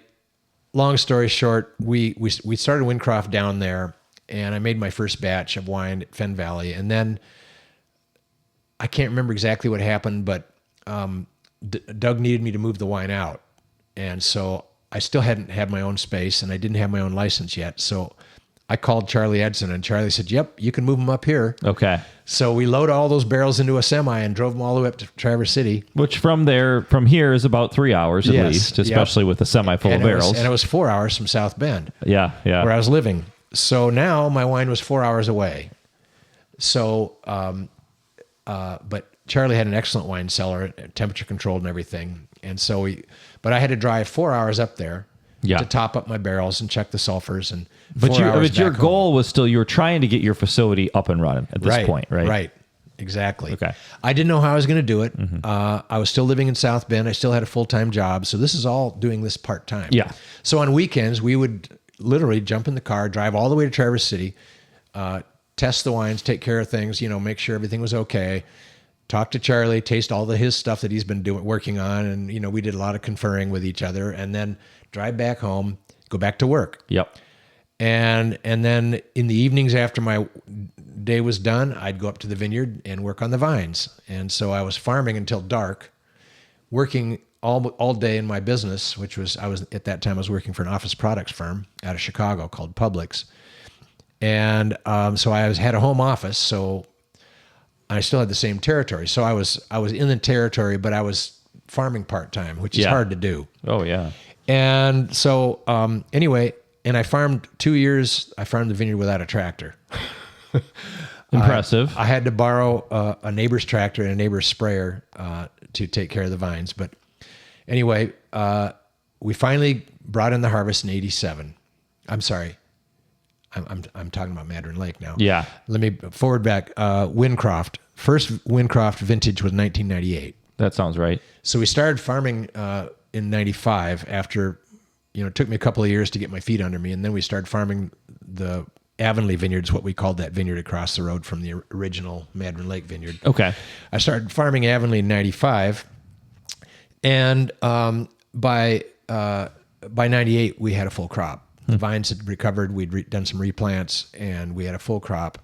long story short, we started Wyncroft down there, and I made my first batch of wine at Fenn Valley. And then I can't remember exactly what happened, but Doug needed me to move the wine out. And so I still hadn't had my own space, and I didn't have my own license yet. So I called Charlie Edson, and Charlie said, yep, you can move them up here. Okay. So we loaded all those barrels into a semi and drove them all the way up to Traverse City. Which from here is about 3 hours at least, especially with a semi full of barrels. And it was 4 hours from South Bend. Yeah. Where I was living. So now my wine was 4 hours away. So, but Charlie had an excellent wine cellar, temperature controlled and everything. And so but I had to drive 4 hours up there to top up my barrels and check the sulfurs. And but your goal was still, you were trying to get your facility up and running at this point, right? Right. Exactly. Okay. I didn't know how I was going to do it. I was still living in South Bend. I still had a full-time job. So this is all doing this part-time. Yeah. So on weekends, we would literally jump in the car, drive all the way to Traverse City, test the wines, take care of things, make sure everything was okay. Talk to Charlie, taste all his stuff that he's been working on. And, we did a lot of conferring with each other, and then drive back home, go back to work. Yep. And then in the evenings after my day was done, I'd go up to the vineyard and work on the vines. And so I was farming until dark, working all day in my business, which was, at that time I was working for an office products firm out of Chicago called Publix. And so I had a home office, so I still had the same territory. So I was in the territory, but I was farming part-time, which is hard to do. Oh, yeah. And so anyway, and I farmed 2 years. I farmed the vineyard without a tractor. Impressive. I had to borrow a neighbor's tractor and a neighbor's sprayer to take care of the vines. But anyway, we finally brought in the harvest in 87. I'm sorry. I'm talking about Madron Lake now. Yeah. Let me forward back. Winecroft. First Winecroft vintage was 1998. That sounds right. So we started farming in 95 after, it took me a couple of years to get my feet under me. And then we started farming the Avonlea vineyards, what we called that vineyard across the road from the original Madron Lake vineyard. Okay. I started farming Avonlea in 95. And by 98, we had a full crop. The vines had recovered. We'd done some replants, and we had a full crop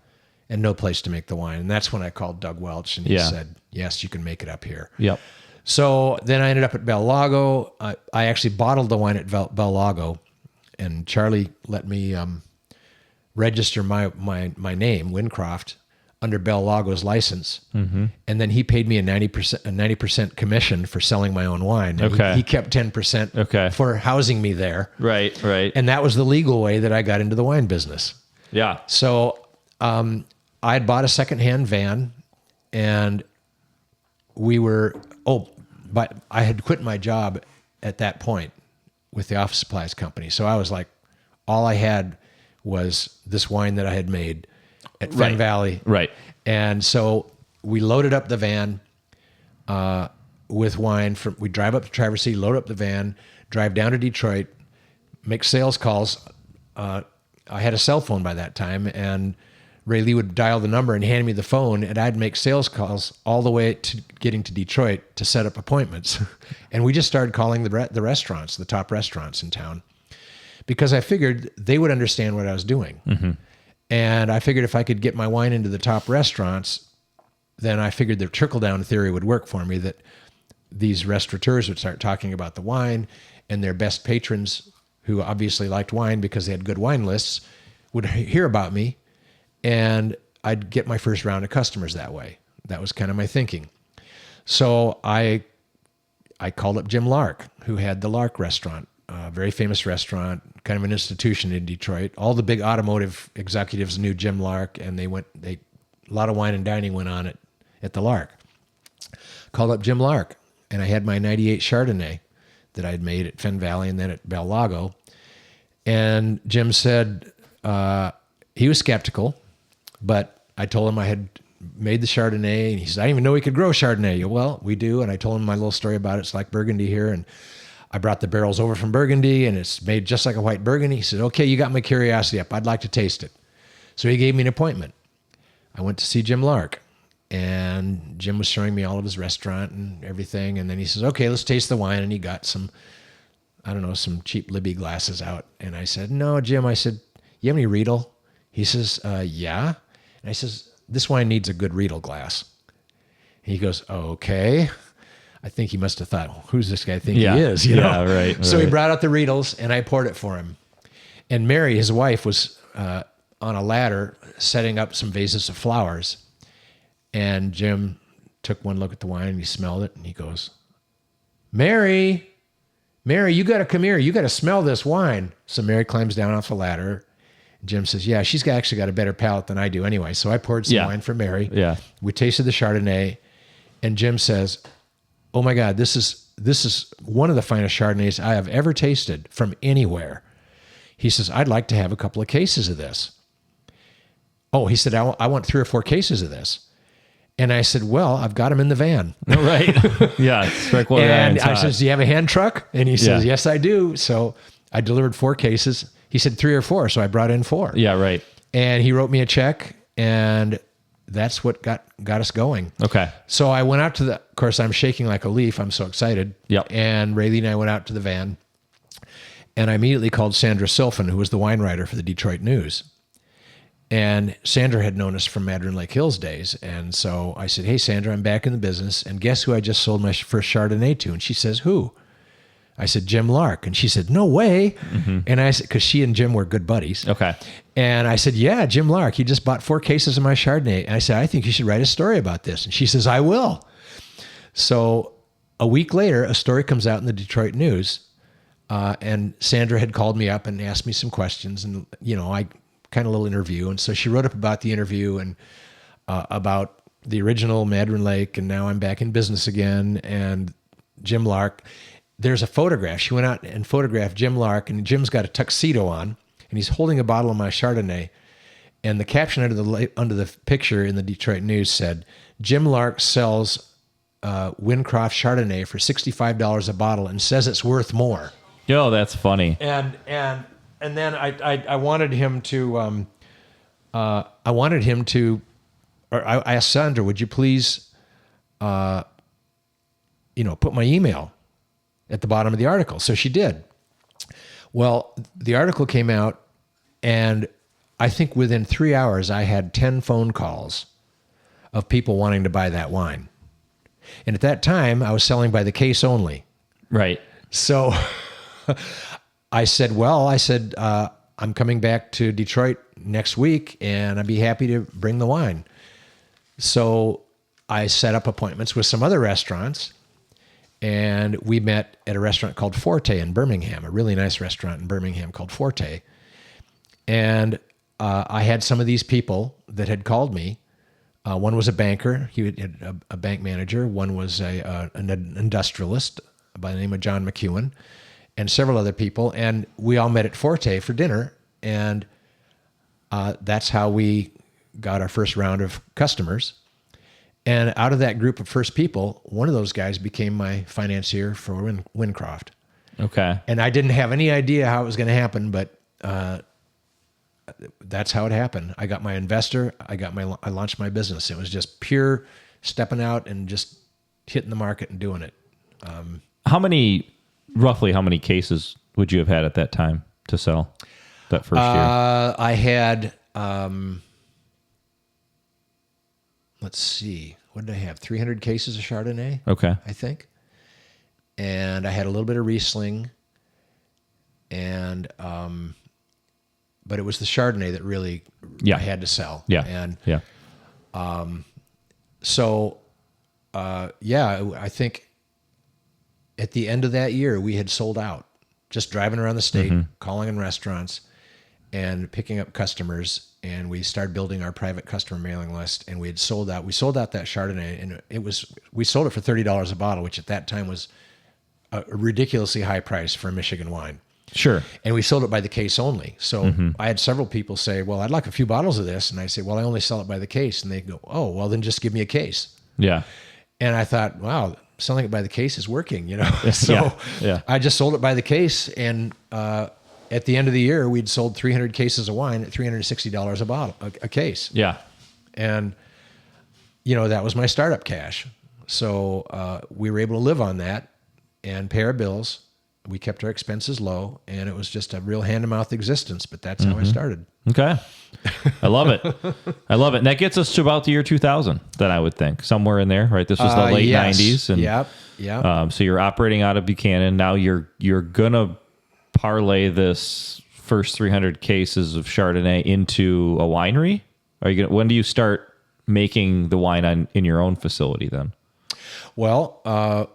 and no place to make the wine. And that's when I called Doug Welch, and he said, yes, you can make it up here. Yep. So then I ended up at Bel Lago. I actually bottled the wine at Bel Lago, and Charlie let me register my name, Winecroft, under Bel Lago's license. Mm-hmm. And then he paid me a 90% commission for selling my own wine. And Okay. He kept 10% for housing me there. Right. And that was the legal way that I got into the wine business. Yeah. So I had bought a secondhand van, and but I had quit my job at that point with the office supplies company. So I was like, all I had was this wine that I had made at Fen Valley. Right. And so we loaded up the van with wine. We drive up to Traverse City, load up the van, drive down to Detroit, make sales calls. I had a cell phone by that time, and Ray Lee would dial the number and hand me the phone, and I'd make sales calls all the way to getting to Detroit to set up appointments. And we just started calling the restaurants, the top restaurants in town, because I figured they would understand what I was doing. Mm-hmm. And I figured if I could get my wine into the top restaurants, then I figured the trickle-down theory would work for me, that these restaurateurs would start talking about the wine, and their best patrons, who obviously liked wine because they had good wine lists, would hear about me, and I'd get my first round of customers that way. That was kind of my thinking. So I called up Jim Lark, who had the Lark restaurant, a very famous restaurant, kind of an institution in Detroit. All the big automotive executives knew Jim Lark, and a lot of wine and dining went on at the Lark. Called up Jim Lark, and I had my 98 Chardonnay that I'd made at Fen Valley and then at Bel Lago. And Jim said he was skeptical, but I told him I had made the Chardonnay, and he said, I didn't even know we could grow Chardonnay. Well, we do. And I told him my little story about it. It's like Burgundy here. And I brought the barrels over from Burgundy, and it's made just like a white Burgundy. He said, okay, you got my curiosity up. I'd like to taste it. So he gave me an appointment. I went to see Jim Lark, and Jim was showing me all of his restaurant and everything. And then he says, okay, let's taste the wine. And he got some cheap Libby glasses out. And I said, no, Jim, I said, you have any Riedel? He says, yeah. And I says, this wine needs a good Riedel glass. And he goes, okay. I think he must have thought, who's this guy think he is? You know? Yeah, right. So he brought out the Riedels, and I poured it for him. And Mary, his wife, was on a ladder setting up some vases of flowers. And Jim took one look at the wine, and he smelled it, and he goes, Mary, you got to come here. You got to smell this wine. So Mary climbs down off the ladder. Jim says, yeah, she's actually got a better palate than I do anyway. So I poured some wine for Mary. Yeah. We tasted the Chardonnay, and Jim says, oh my God, this is one of the finest Chardonnays I have ever tasted from anywhere. He says, I'd like to have a couple of cases of this. Oh, he said, I want 3 or 4 cases of this. And I said, well, I've got them in the van. Right. Yeah. Strike while the And iron's I hot. says, do you have a hand truck? And he says, yes, I do. So I delivered 4 cases. He said 3 or 4, so I brought in 4. Yeah, right. And he wrote me a check, And that's what got us going. Okay. So I went out to of course, I'm shaking like a leaf. I'm so excited. Yep. And Rayleigh and I went out to the van, and I immediately called Sandra Silfen, who was the wine writer for the Detroit News. And Sandra had known us from Madron Lake Hills days. And so I said, hey, Sandra, I'm back in the business. And guess who I just sold my first Chardonnay to? And she says, who? I said, Jim Lark. And she said, no way. Mm-hmm. And I said, because she and Jim were good buddies. Okay. And I said, yeah, Jim Lark. He just bought 4 cases of my Chardonnay. And I said, I think you should write a story about this. And she says, I will. So a week later, a story comes out in the Detroit News. And Sandra had called me up and asked me some questions. And, I kind of little interview. And so she wrote up about the interview and about the original Madron Lake. And now I'm back in business again. And Jim Lark. There's a photograph. She went out and photographed Jim Lark, and Jim's got a tuxedo on, and he's holding a bottle of my Chardonnay. And the caption under the picture in the Detroit News said, Jim Lark sells Winecroft Chardonnay for $65 a bottle and says it's worth more. Yo, that's funny. And then I wanted him to, I asked Sandra, would you please, put my email at the bottom of the article. So she did. Well, the article came out, and I think within 3 hours, I had 10 phone calls of people wanting to buy that wine. And at that time, I was selling by the case only. Right. So I said, I'm coming back to Detroit next week, and I'd be happy to bring the wine. So I set up appointments with some other restaurants. And we met at a restaurant called Forte in Birmingham, a really nice restaurant in Birmingham called Forte. And I had some of these people that had called me. One was a banker. He had a bank manager. One was an industrialist by the name of John McEwen, and several other people. And we all met at Forte for dinner. And that's how we got our first round of customers. And out of that group of first people, one of those guys became my financier for Wyncroft. Okay. And I didn't have any idea how it was going to happen, but that's how it happened. I got my investor. I launched my business. It was just pure stepping out and just hitting the market and doing it. Roughly how many cases would you have had at that time to sell that first year? I had... let's see, what did I have? 300 cases of Chardonnay. Okay. I think. And I had a little bit of Riesling. And, but it was the Chardonnay that really I had to sell. Yeah. And, yeah. I think at the end of that year, we had sold out, just driving around the state, calling in restaurants and picking up customers. And we started building our private customer mailing list, and we had sold out. We sold out that Chardonnay, and we sold it for $30 a bottle, which at that time was a ridiculously high price for a Michigan wine. Sure. And we sold it by the case only. So I had several people say, well, I'd like a few bottles of this. And I say, well, I only sell it by the case. And they go, oh, well, then just give me a case. Yeah. And I thought, wow, selling it by the case is working, So I just sold it by the case, and at the end of the year, we'd sold 300 cases of wine at $360 a bottle, a case. Yeah. And, that was my startup cash. So we were able to live on that and pay our bills. We kept our expenses low, and it was just a real hand-to-mouth existence, but that's how I started. Okay. I love it. I love it. And that gets us to about the year 2000, then I would think. Somewhere in there, right? This was the late 90s. And, Yep. So you're operating out of Buchanan. Now you're going to parlay this first 300 cases of Chardonnay into a winery? When do you start making the wine in your own facility then? Well,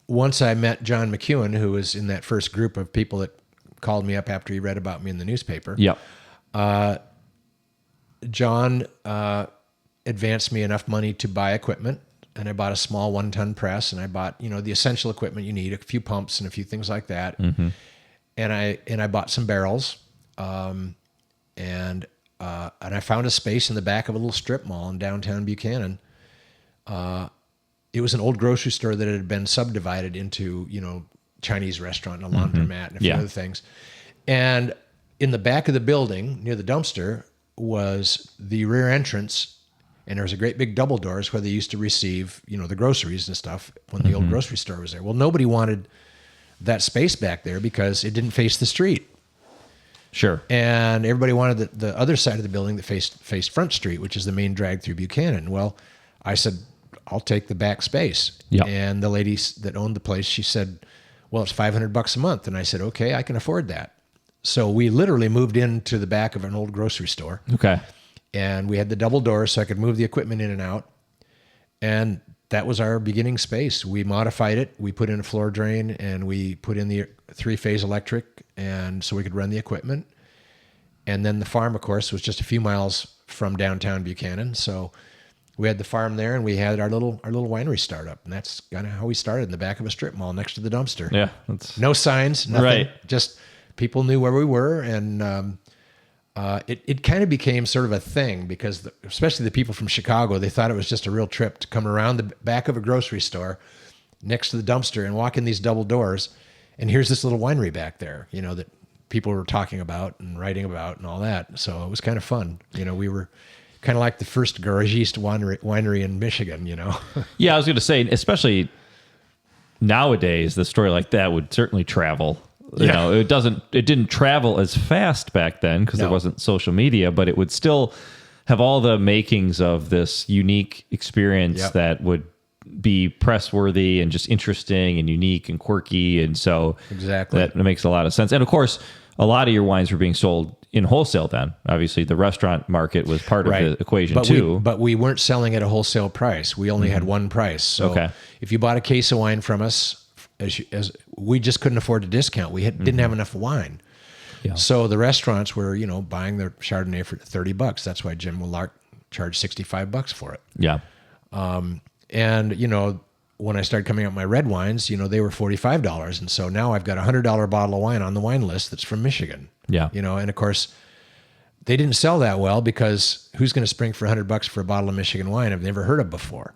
once I met John McEwen, who was in that first group of people that called me up after he read about me in the newspaper. Yep. John advanced me enough money to buy equipment, and I bought a small 1-ton press, and I bought the essential equipment you need, a few pumps and a few things like that. Mm-hmm. And I bought some barrels, and I found a space in the back of a little strip mall in downtown Buchanan. It was an old grocery store that had been subdivided into Chinese restaurant and a laundromat and a few other things. And in the back of the building near the dumpster was the rear entrance, and there was a great big double doors where they used to receive, the groceries and stuff when the old grocery store was there. Well, nobody wanted that space back there because it didn't face the street. Sure. And everybody wanted the other side of the building that faced Front Street, which is the main drag through Buchanan. Well, I said, I'll take the back space. Yep. And the lady that owned the place, she said, well, it's $500 a month. And I said, okay, I can afford that. So we literally moved into the back of an old grocery store. Okay. And we had the double doors so I could move the equipment in and out. And that was our beginning space. We modified it. We put in a floor drain and we put in the 3-phase electric, and so we could run the equipment. And then the farm, of course, was just a few miles from downtown Buchanan. So we had the farm there, and we had our little winery startup, and that's kind of how we started, in the back of a strip mall next to the dumpster. Yeah. No signs, nothing. Right. Just people knew where we were, and it kind of became sort of a thing because especially the people from Chicago, they thought it was just a real trip to come around the back of a grocery store next to the dumpster and walk in these double doors, and here's this little winery back there, that people were talking about and writing about and all that. So it was kind of fun. We were kind of like the first garagiste winery in Michigan, Yeah, I was going to say, especially nowadays, the story like that would certainly travel. It didn't travel as fast back then because there wasn't social media, but it would still have all the makings of this unique experience that would be press worthy and just interesting and unique and quirky. And so exactly that makes a lot of sense. And of course, a lot of your wines were being sold in wholesale then. Obviously, the restaurant market was part of the equation too. But we weren't selling at a wholesale price. We only had one price. So if you bought a case of wine from us, as we just couldn't afford a discount. We didn't have enough wine. Yeah. So the restaurants were, buying their Chardonnay for $30. That's why Jim Willark charged $65 for it. Yeah. And, when I started coming out with my red wines, they were $45. And so now I've got a $100 bottle of wine on the wine list that's from Michigan. Yeah. And of course, they didn't sell that well because who's going to spring for $100 for a bottle of Michigan wine I've never heard of before?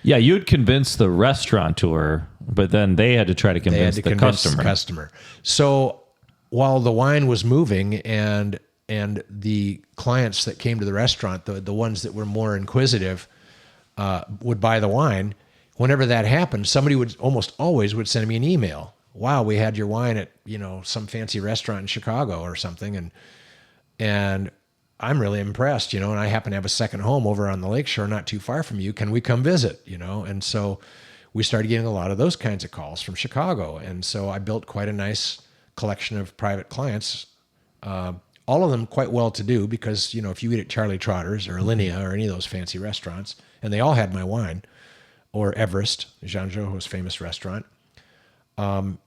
Yeah, you'd convince the restaurateur, but then they had to try to convince the customer. So while the wine was moving and the clients that came to the restaurant, the ones that were more inquisitive, would buy the wine, whenever that happened, somebody would almost always would send me an email. Wow, we had your wine at, some fancy restaurant in Chicago or something. And I'm really impressed, and I happen to have a second home over on the lakeshore, not too far from you. Can we come visit, And so we started getting a lot of those kinds of calls from Chicago. And so I built quite a nice collection of private clients, all of them quite well to do because, if you eat at Charlie Trotter's or Alinea or any of those fancy restaurants, and they all had my wine, or Everest, Jean Joho's famous restaurant, buying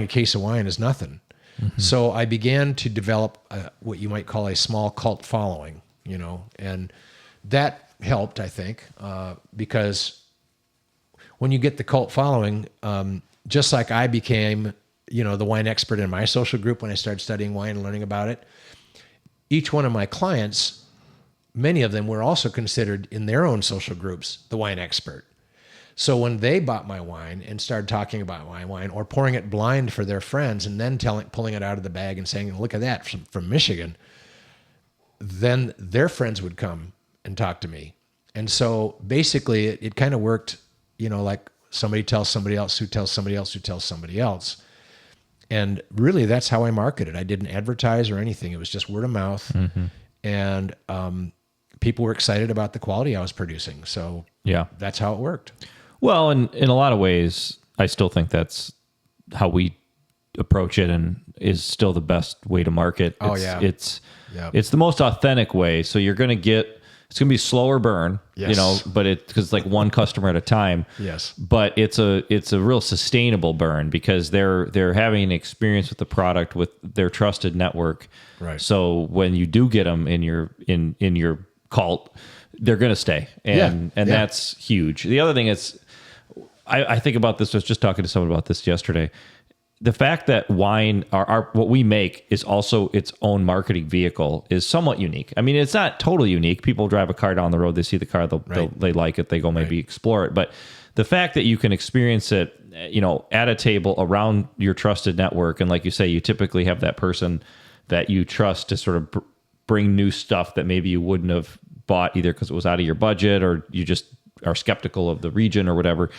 a case of wine is nothing. Mm-hmm. So I began to develop what you might call a small cult following, and that helped, I think, because when you get the cult following, just like I became, the wine expert in my social group when I started studying wine and learning about it, each one of my clients, many of them were also considered in their own social groups the wine expert. So when they bought my wine and started talking about my wine or pouring it blind for their friends and then pulling it out of the bag and saying, look at that from Michigan, then their friends would come and talk to me. And so basically it kind of worked, like somebody tells somebody else who tells somebody else who tells somebody else. And really that's how I marketed. I didn't advertise or anything. It was just word of mouth. Mm-hmm. And people were excited about the quality I was producing. So that's how it worked. Well, in a lot of ways, I still think that's how we approach it and is still the best way to market. It's the most authentic way. So you're going to it's going to be slower burn, but because it's like one customer at a time. Yes. But it's a real sustainable burn because they're having an experience with the product with their trusted network. Right. So when you do get them in your cult, they're going to stay. And that's huge. The other thing is, I think about this, I was just talking to someone about this yesterday. The fact that wine, our what we make is also its own marketing vehicle is somewhat unique. I mean, it's not totally unique. People drive a car down the road, they see the car, they like it, they go maybe explore it. But the fact that you can experience it, at a table around your trusted network, and like you say, you typically have that person that you trust to sort of bring new stuff that maybe you wouldn't have bought either because it was out of your budget or you just are skeptical of the region or whatever.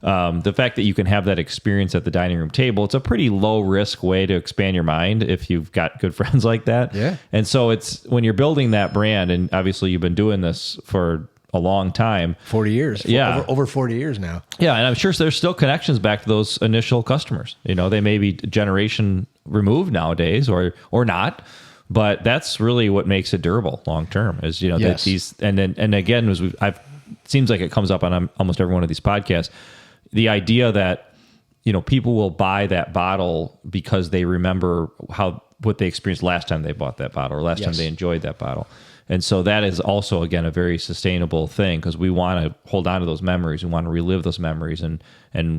The fact that you can have that experience at the dining room table, it's a pretty low risk way to expand your mind if you've got good friends like that. Yeah. And so it's when you're building that brand, and obviously you've been doing this for a long time. 40 years. Yeah. Over 40 years now. Yeah. And I'm sure there's still connections back to those initial customers. You know, they may be generation removed nowadays or not. But that's really what makes it durable long term is, you know, Yes. that these, and then, and again, seems like it comes up on almost every one of these podcasts, the idea that, you know, people will buy that bottle because they remember what they experienced last time they bought that bottle or last time Yes. they enjoyed that bottle. And so that is also, again, a very sustainable thing because we want to hold on to those memories. We want to relive those memories, and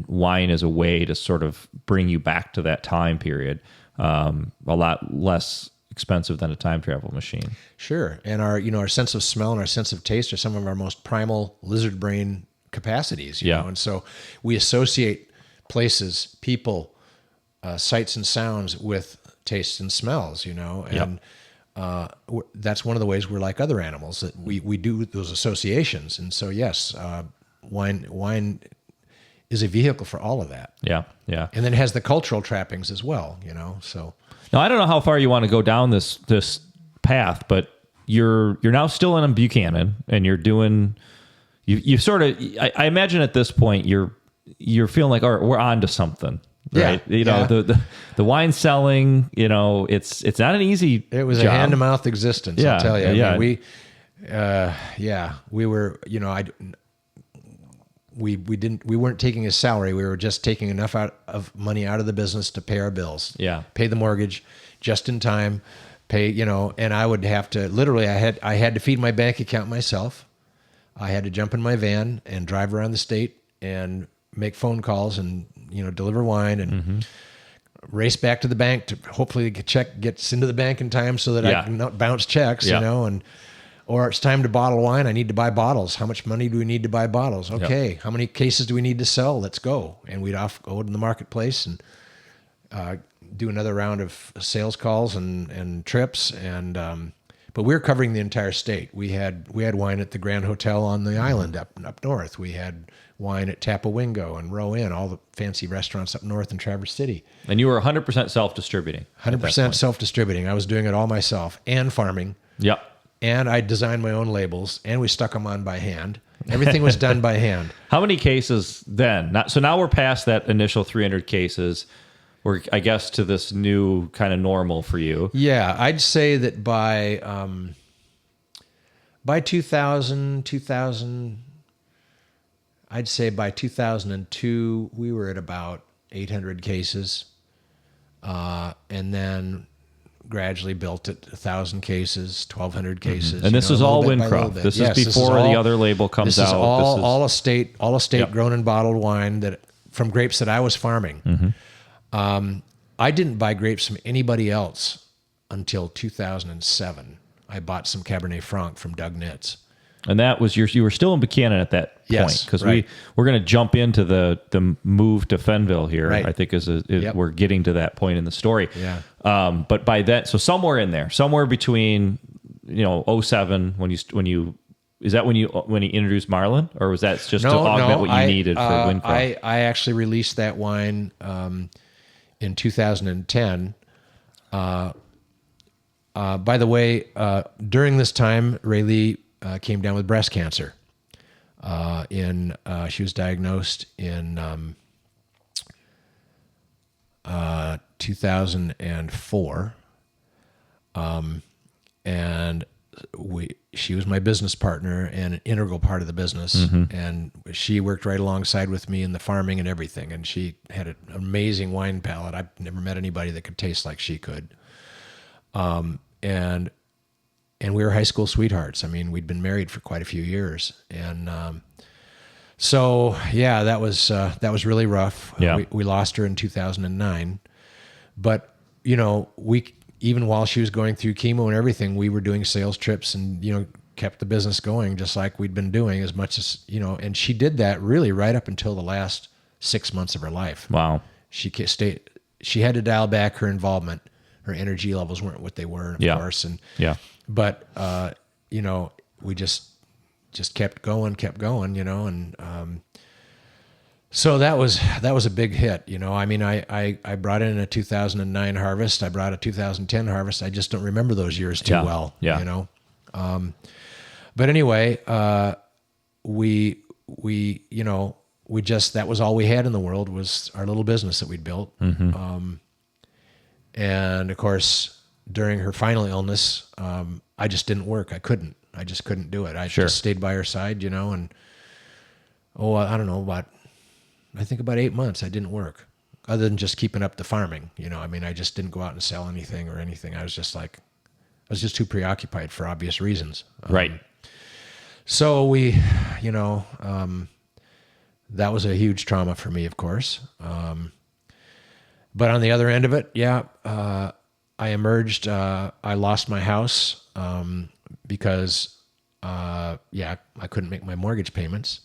wine is a way to sort of bring you back to that time period. A lot less expensive than a time travel machine. Sure. And our sense of smell and our sense of taste are some of our most primal lizard brain capacities, you know? And so we associate places, people, sights and sounds with tastes and smells, you know? And that's one of the ways we're like other animals, that we do those associations. And so, yes, wine is a vehicle for all of that. Yeah. Yeah. And then it has the cultural trappings as well, you know? So now, I don't know how far you want to go down this path, but you're now still in Buchanan, and you're doing. You sort of. I imagine at this point you're feeling like, all right, we're on to something, right? Yeah, you know, the wine selling. You know, it's not an easy. It was job. a hand to mouth existence. Yeah, I'll tell you. yeah. I mean, we were. You know, we weren't taking a salary. We were just taking enough money out of the business to pay our bills. Yeah. Pay the mortgage just in time. Pay, you know, and I would have to literally. I had to feed my bank account myself. I had to jump in my van and drive around the state and make phone calls and, you know, deliver wine and race back to the bank to hopefully the check gets into the bank in time so that I can not bounce checks, you know, or it's time to bottle wine. I need to buy bottles. How much money do we need to buy bottles? Okay. How many cases do we need to sell? Let's go. And we'd go in the marketplace and do another round of sales calls and trips. And, but we were covering the entire state. We had wine at the Grand Hotel on the island up north. We had wine at Tapawingo and Row Inn, all the fancy restaurants up north in Traverse City. And you were 100% self-distributing. 100% self-distributing. I was doing it all myself and farming. Yep. And I designed my own labels, and we stuck them on by hand. Everything was done by hand. How many cases then? So now we're past that initial 300 cases. We're, I guess, to this new kind of normal for you. Yeah, I'd say that by 2000, I'd say by 2002, we were at about 800 cases, and then gradually built it 1,000 cases, 1,200 cases. And this is all Wyncroft. This is before the other label comes out. This is all estate grown and bottled wine that from grapes that I was farming. I didn't buy grapes from anybody else until 2007. I bought some Cabernet Franc from Doug Nitz. And that was you were still in Buchanan at that point, because we're going to jump into the move to Fenville here. Right. I think we're getting to that point in the story. Yeah. But by then, so somewhere in there, somewhere between 07 when you introduced Marlin, or was that just to augment what you needed for Wyncroft? I actually released that wine in 2010. By the way, during this time, Ray Lee came down with breast cancer. She was diagnosed in 2004, and she was my business partner and an integral part of the business, and she worked right alongside with me in the farming and everything. And she had an amazing wine palate. I've never met anybody that could taste like she could. And we were high school sweethearts. I mean, we'd been married for quite a few years, and so yeah, that was really rough. Yeah. We lost her in 2009, but even while she was going through chemo and everything, we were doing sales trips and kept the business going just like we'd been doing, as much as and she did that really right up until the last 6 months of her life. Wow. She had to dial back her involvement her energy levels weren't what they were, of course. And but we just kept going, and so that was a big hit. I mean, I brought in a 2009 harvest. I brought a 2010 harvest. I just don't remember those years too well. But anyway, we just, that was all we had in the world, was our little business that we'd built. And of course, during her final illness, I just didn't work. I just couldn't do it. I just stayed by her side, and I don't know, I think about 8 months I didn't work, other than just keeping up the farming. I mean, I just didn't go out and sell anything or anything. I was just too preoccupied for obvious reasons. Right. So we, that was a huge trauma for me, of course. But on the other end of it, I emerged. I lost my house because, I couldn't make my mortgage payments.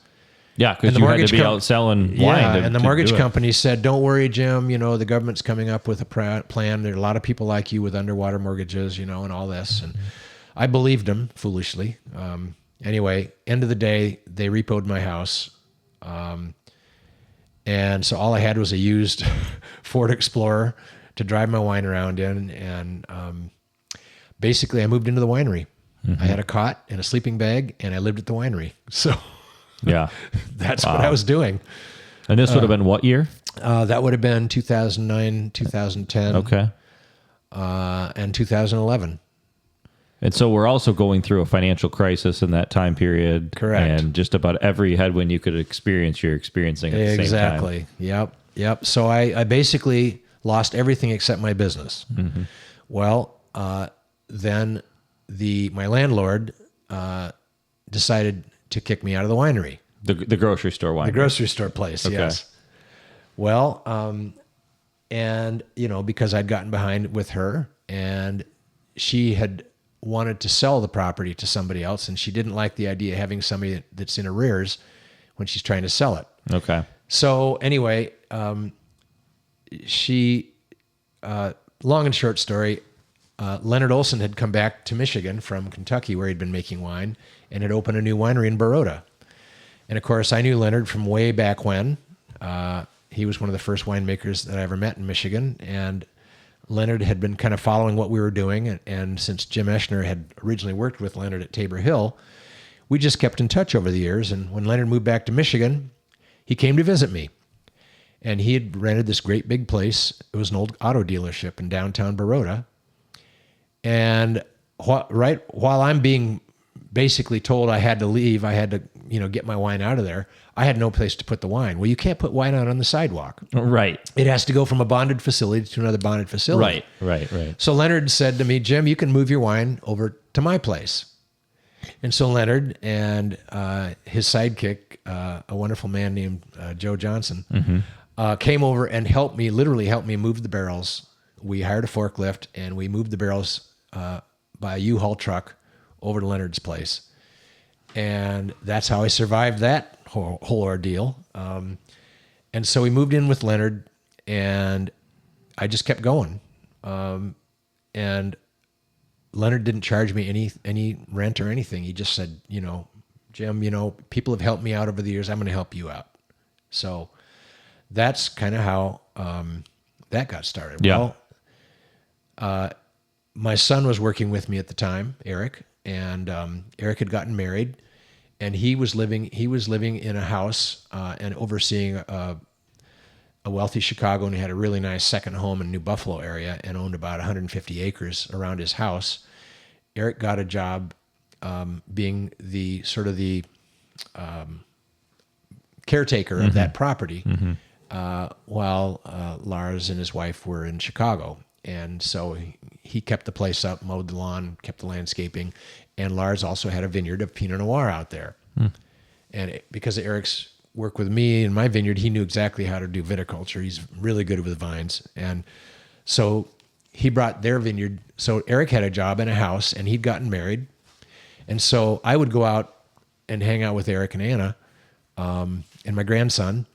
Yeah, because you had to be out selling wine. And the mortgage company said, "Don't worry, Jim. The government's coming up with a plan. There are a lot of people like you with underwater mortgages, and all this." And I believed them foolishly. Anyway, end of the day, they repoed my house. And so all I had was a used Ford Explorer to drive my wine around in. And basically, I moved into the winery. I had a cot and a sleeping bag, and I lived at the winery. So that's what I was doing. And this would have been what year? That would have been 2009, 2010. Okay. And 2011. And so we're also going through a financial crisis in that time period. Correct. And just about every headwind you could experience, you're experiencing at the same time. Exactly. Yep. So I basically lost everything except my business. Well, then my landlord decided to kick me out of the winery. The grocery store winery. The grocery store place, okay. Yes. Well, and, because I'd gotten behind with her, and she had wanted to sell the property to somebody else, and she didn't like the idea of having somebody that's in arrears when she's trying to sell it. Okay. So anyway, she, long and short story, Leonard Olson had come back to Michigan from Kentucky, where he'd been making wine, and had opened a new winery in Baroda. And of course, I knew Leonard from way back when. He was one of the first winemakers that I ever met in Michigan, and Leonard had been kind of following what we were doing, and since Jim Eschner had originally worked with Leonard at Tabor Hill, we just kept in touch over the years. And when Leonard moved back to Michigan, he came to visit me. And he had rented this great big place. It was an old auto dealership in downtown Baroda. And while I'm being basically told I had to leave, I had to, get my wine out of there, I had no place to put the wine. Well, you can't put wine out on the sidewalk. Right. It has to go from a bonded facility to another bonded facility. Right. So Leonard said to me, "Jim, you can move your wine over to my place." And so Leonard and his sidekick, a wonderful man named Joe Johnson, came over and literally helped me move the barrels. We hired a forklift, and we moved the barrels by a U-Haul truck over to Leonard's place. And that's how I survived that whole ordeal. And so we moved in with Leonard, and I just kept going. And Leonard didn't charge me any rent or anything. He just said, "Jim, people have helped me out over the years. I'm going to help you out." So that's kind of how that got started. Yeah. Well, my son was working with me at the time, Eric, and Eric had gotten married, and he was living in a house and overseeing a wealthy Chicago, and he had a really nice second home in New Buffalo area and owned about 150 acres around his house. Eric got a job being the caretaker of that property, while Lars and his wife were in Chicago. And so he kept the place up, mowed the lawn, kept the landscaping, and Lars also had a vineyard of Pinot Noir out there. And because of Eric's work with me in my vineyard, he knew exactly how to do viticulture. He's really good with vines. And so he brought their vineyard. So Eric had a job in a house, and he'd gotten married. And so I would go out and hang out with Eric and Anna and my grandson.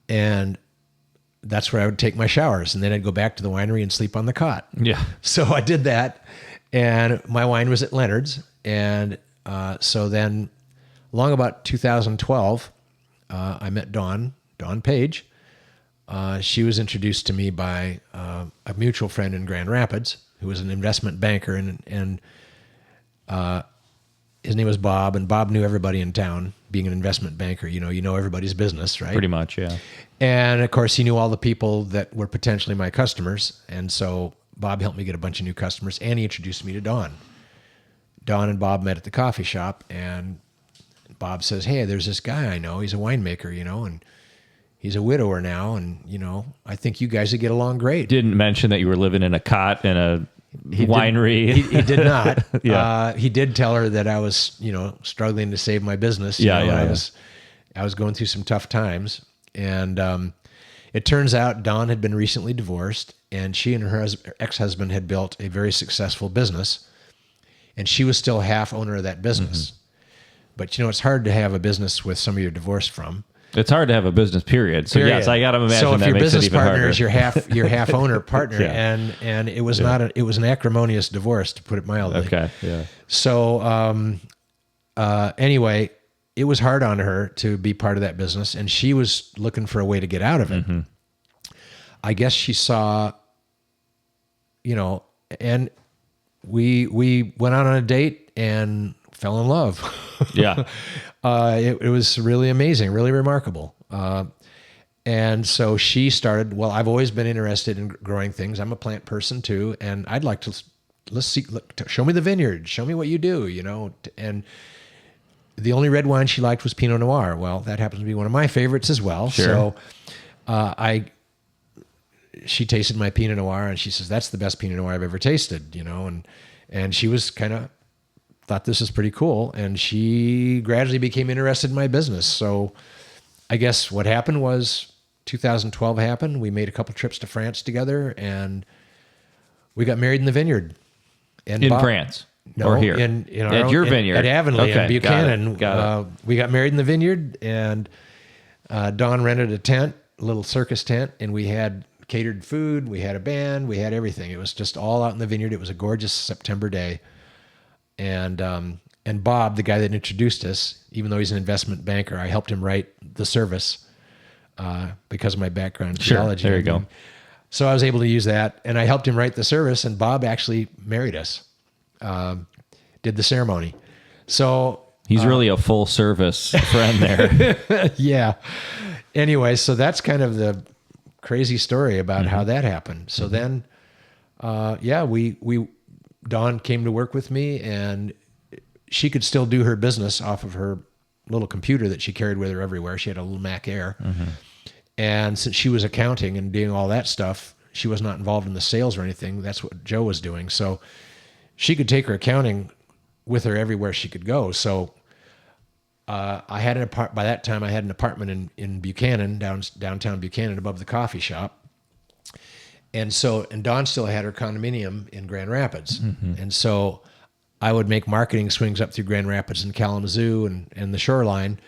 And that's where I would take my showers. And then I'd go back to the winery and sleep on the cot. Yeah. So I did that. And my wine was at Leonard's. And so then along about 2012, I met Daun Page. She was introduced to me by a mutual friend in Grand Rapids who was an investment banker, and his name was Bob, and Bob knew everybody in town. Being an investment banker, you know everybody's business, right? Pretty much, yeah. And of course, he knew all the people that were potentially my customers, and so Bob helped me get a bunch of new customers, and he introduced me to Daun. Daun and Bob met at the coffee shop, and Bob says, "Hey, there's this guy I know. He's a winemaker, and he's a widower now, and I think you guys would get along great." Didn't mention that you were living in a cot in a winery. He did not. Yeah. He did tell her that I was, struggling to save my business. I was going through some tough times, and it turns out Daun had been recently divorced, and she and her ex-husband had built a very successful business, and she was still half owner of that business. Mm-hmm. But it's hard to have a business with somebody you're divorced from. It's hard to have a business, period. So yes, I got to imagine so if that your makes business it even partner harder. is your half owner partner, Yeah. and it was it was an acrimonious divorce, to put it mildly. Okay, yeah. So anyway, it was hard on her to be part of that business, and she was looking for a way to get out of it. Mm-hmm. I guess she saw, and we went out on a date and fell in love. Yeah. It was really amazing, really remarkable. And so she started, I've always been interested in growing things. I'm a plant person too. And I'd like to, show me the vineyard, show me what you do, and the only red wine she liked was Pinot Noir. Well, that happens to be one of my favorites as well. Sure. So, she tasted my Pinot Noir and she says, "That's the best Pinot Noir I've ever tasted," and she was thought this is pretty cool. And she gradually became interested in my business. So I guess what happened was 2012 happened. We made a couple trips to France together and we got married in the vineyard. And in France? No, or here? In at your vineyard? At Avonlea in Okay, Buchanan. Got it. We got married in the vineyard, and Daun rented a tent, a little circus tent, and we had catered food, we had a band, we had everything. It was just all out in the vineyard. It was a gorgeous September day. And Bob, the guy that introduced us, even though he's an investment banker, I helped him write the service because of my background in theology. There you go. So I was able to use that, and I helped him write the service, and Bob actually married us, did the ceremony. So he's really a full service friend there. Yeah. Anyway, so that's kind of the crazy story about how that happened. So then, Daun came to work with me, and she could still do her business off of her little computer that she carried with her everywhere. She had a little Mac Air. Mm-hmm. And since she was accounting and doing all that stuff, she was not involved in the sales or anything. That's what Joe was doing. So she could take her accounting with her everywhere she could go. So I had by that time I had an apartment in Buchanan, downtown Buchanan, above the coffee shop. And Daun still had her condominium in Grand Rapids. Mm-hmm. And so I would make marketing swings up through Grand Rapids and Kalamazoo and the shoreline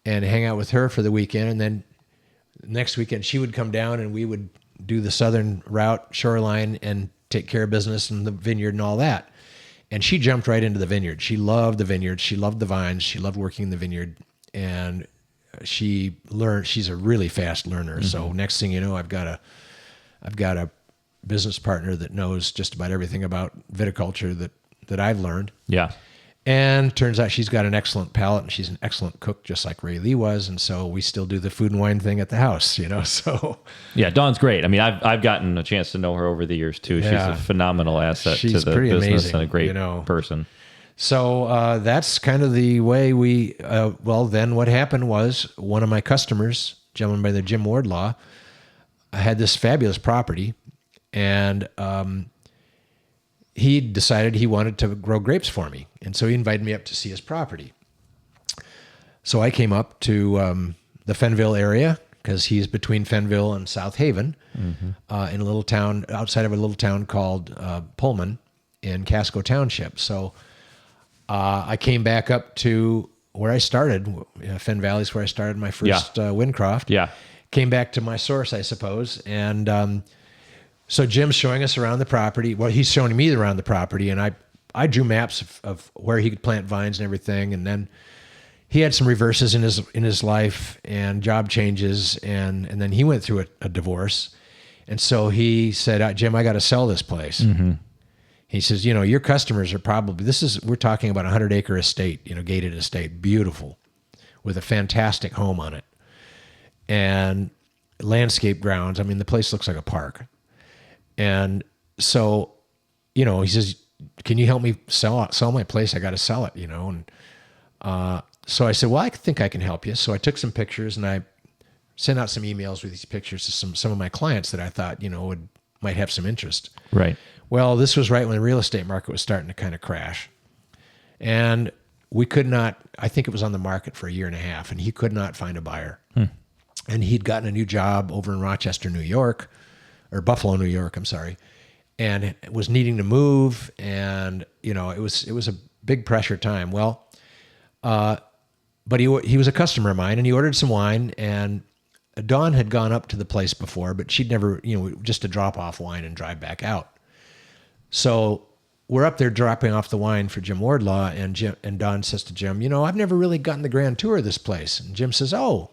and hang out with her for the weekend. And then next weekend she would come down and we would do the southern route, shoreline, and take care of business in the vineyard and all that. And she jumped right into the vineyard. She loved the vineyard. She loved the vines. She loved working in the vineyard. And she learned, she's a really fast learner. Mm-hmm. So next thing you know, I've got a business partner that knows just about everything about viticulture that I've learned. Yeah. And turns out she's got an excellent palate, and she's an excellent cook, just like Ray Lee was. And so we still do the food and wine thing at the house, so. Yeah, Dawn's great. I mean, I've gotten a chance to know her over the years too. Yeah. She's a phenomenal asset to the business amazing, and a great person. So that's kind of the way we, then what happened was one of my customers, a gentleman by the Jim Wardlaw, had this fabulous property, and he decided he wanted to grow grapes for me. And so he invited me up to see his property. So I came up to the Fenville area, because he's between Fenville and South Haven, mm-hmm. In a little town, outside of a little town called Pullman in Casco Township. So I came back up to where I started. Fen Valley is where I started my first Wyncroft. Yeah. came back to my source, I suppose. And so Jim's showing us around the property. Well, he's showing me around the property, and I drew maps of where he could plant vines and everything. And then he had some reverses in his life and job changes, and then he went through a divorce. And so he said, Jim, I got to sell this place. Mm-hmm. He says, your customers are probably, we're talking about a 100-acre estate, gated estate, beautiful, with a fantastic home on it. And landscape grounds. I mean, the place looks like a park. And so, he says, can you help me sell my place? I got to sell it, And so I said, well, I think I can help you. So I took some pictures and I sent out some emails with these pictures to some of my clients that I thought, might have some interest. Right. Well, this was right when the real estate market was starting to kind of crash. And we could not, I think it was on the market for 1.5 years, and he could not find a buyer. And he'd gotten a new job over in Rochester, New York, or Buffalo, New York, I'm sorry, and was needing to move. And, it was a big pressure time. Well, but he was a customer of mine, and he ordered some wine, and Daun had gone up to the place before, but she'd never, just to drop off wine and drive back out. So we're up there dropping off the wine for Jim Wardlaw, and Daun says to Jim, I've never really gotten the grand tour of this place. And Jim says, oh,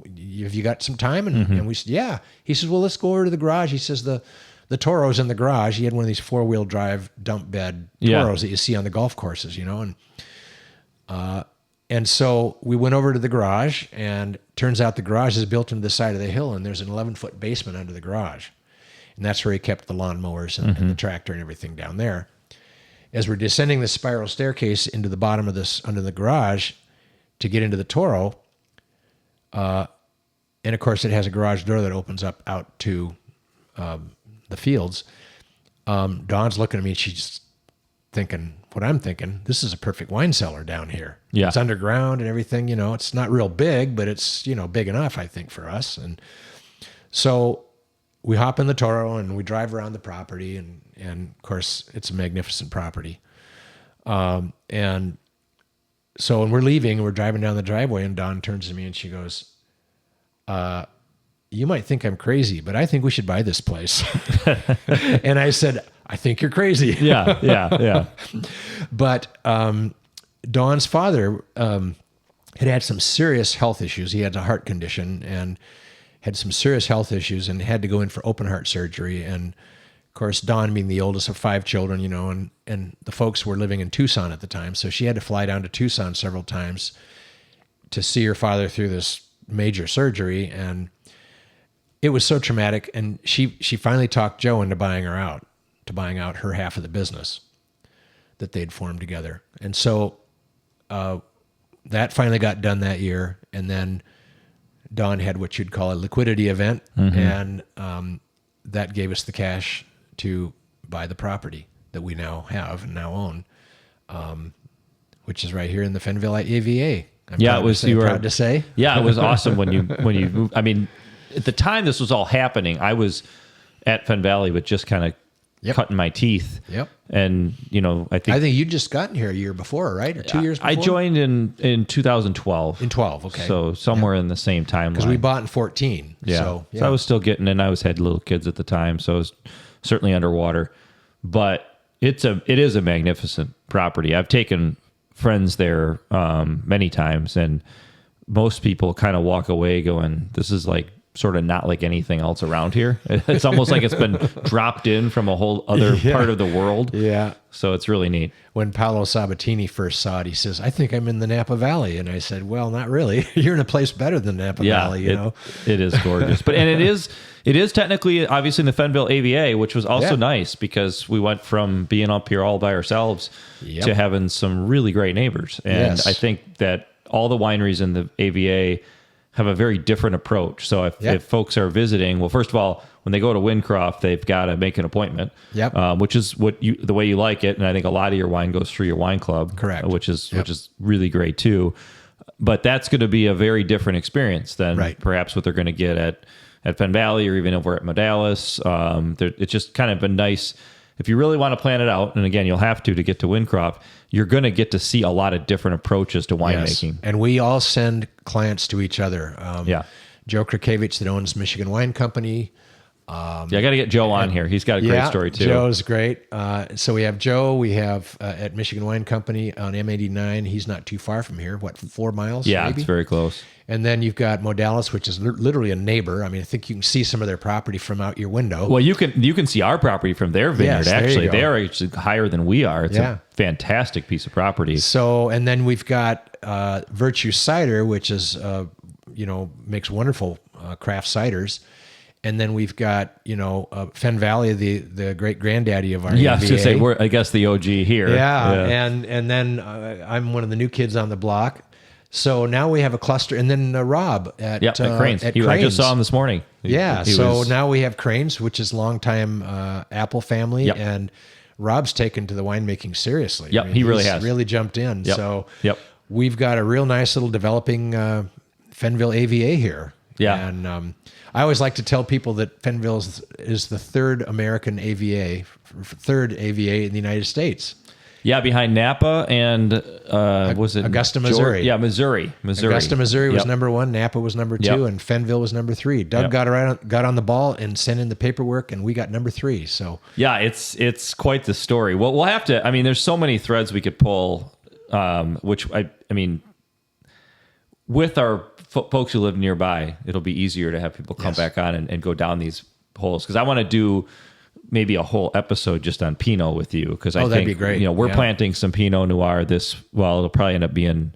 have you got some time? And we said, yeah. He says, well, let's go over to the garage. He says, the Toro's in the garage. He had one of these 4-wheel drive dump bed Toros that you see on the golf courses, and so we went over to the garage, and turns out the garage is built into the side of the hill, and there's an 11-foot basement under the garage. And that's where he kept the lawnmowers and the tractor and everything down there. As we're descending the spiral staircase into the bottom of this, under the garage, to get into the Toro, and of course it has a garage door that opens up out to the fields. Dawn's looking at me, and she's thinking what I'm thinking. This is a perfect wine cellar down here. Yeah. It's underground and everything, it's not real big, but it's, big enough, I think, for us. And so we hop in the Toro and we drive around the property, and of course it's a magnificent property. And so when we're leaving, we're driving down the driveway, and Dawn turns to me and she goes, you might think I'm crazy, but I think we should buy this place. And I said, I think you're crazy. Yeah. But Dawn's father had some serious health issues. He had a heart condition and had some serious health issues, and had to go in for open heart surgery. And of course, Dawn being the oldest of 5 children, and the folks were living in Tucson at the time. So she had to fly down to Tucson several times to see her father through this major surgery. And it was so traumatic. And she finally talked Joe into buying out her half of the business that they'd formed together. And so that finally got done that year. And then Dawn had what you'd call a liquidity event. And that gave us the cash to buy the property that we now have and now own, which is right here in the Fenville AVA. Proud to say. Yeah, it was awesome when you moved. I mean, at the time this was all happening, I was at Fen Valley, but just kind of cutting my teeth. Yep. And, I think you'd just gotten here a year before, right? Or 2 years before? I joined in 2012. In 12, okay. So somewhere in the same timeline. Because we bought in 14. Yeah. So I was still getting in. I had little kids at the time, so I was certainly underwater. But it is a magnificent property. I've taken friends there many times, and most people kind of walk away going, this is like sort of not like anything else around here. It's almost like it's been dropped in from a whole other part of the world. Yeah. So it's really neat. When Paolo Sabatini first saw it, he says, I think I'm in the Napa Valley. And I said, well, not really. You're in a place better than Napa Valley, It is gorgeous. And it is technically, obviously, in the Fenville AVA, which was also nice because we went from being up here all by ourselves to having some really great neighbors. And I think that all the wineries in the AVA have a very different approach. So if folks are visiting, well, first of all, when they go to Winecroft, they've got to make an appointment, which is the way you like it. And I think a lot of your wine goes through your wine club, correct? Which is really great too. But that's going to be a very different experience than perhaps what they're going to get at Fen Valley or even over at Modalis. It's just kind of a nice, if you really want to plan it out, and again, you'll have to get to Winecroft, you're going to get to see a lot of different approaches to winemaking. And we all send clients to each other. Joe Krukevich that owns Michigan Wine Company. I got to get Joe on here. He's got a great story too. Joe's great. So we have Joe. We have at Michigan Wine Company on M89. He's not too far from here. What, 4 miles? Yeah, maybe? it's very close. And then you've got Modalis, which is literally a neighbor. I mean, I think you can see some of their property from out your window. Well, you can see our property from their vineyard. Yes, there you actually, go. they are actually higher than we are. It's a fantastic piece of property. So, and then we've got Virtue Cider, which is makes wonderful craft ciders. And then we've got, Fen Valley, the great granddaddy of our Yeah, I was AVA. going to say, we're, I guess, the OG here. Yeah. And then I'm one of the new kids on the block. So now we have a cluster. And then Rob at Cranes. At I Cranes. just saw him this morning. Now we have Cranes, which is longtime Apple family. Yep. And Rob's taken to the winemaking seriously. Yep, he really has. Really jumped in. Yep. So we've got a real nice little developing Fenville AVA here. Yeah. And I always like to tell people that Fenville is the third American AVA, third AVA in the United States. Yeah, behind Napa and was it Augusta, Missouri? Yeah, Missouri. Augusta, Missouri was number 1. Napa was number 2, and Fenville was number 3. Doug got on the ball and sent in the paperwork, and we got number 3. So yeah, it's quite the story. Well, we'll have to. I mean, there's so many threads we could pull. Which I mean, with our folks who live nearby, it'll be easier to have people come back on and go down these holes, because I want to do maybe a whole episode just on Pinot with you, because I think that'd be great. We're planting some Pinot Noir it'll probably end up being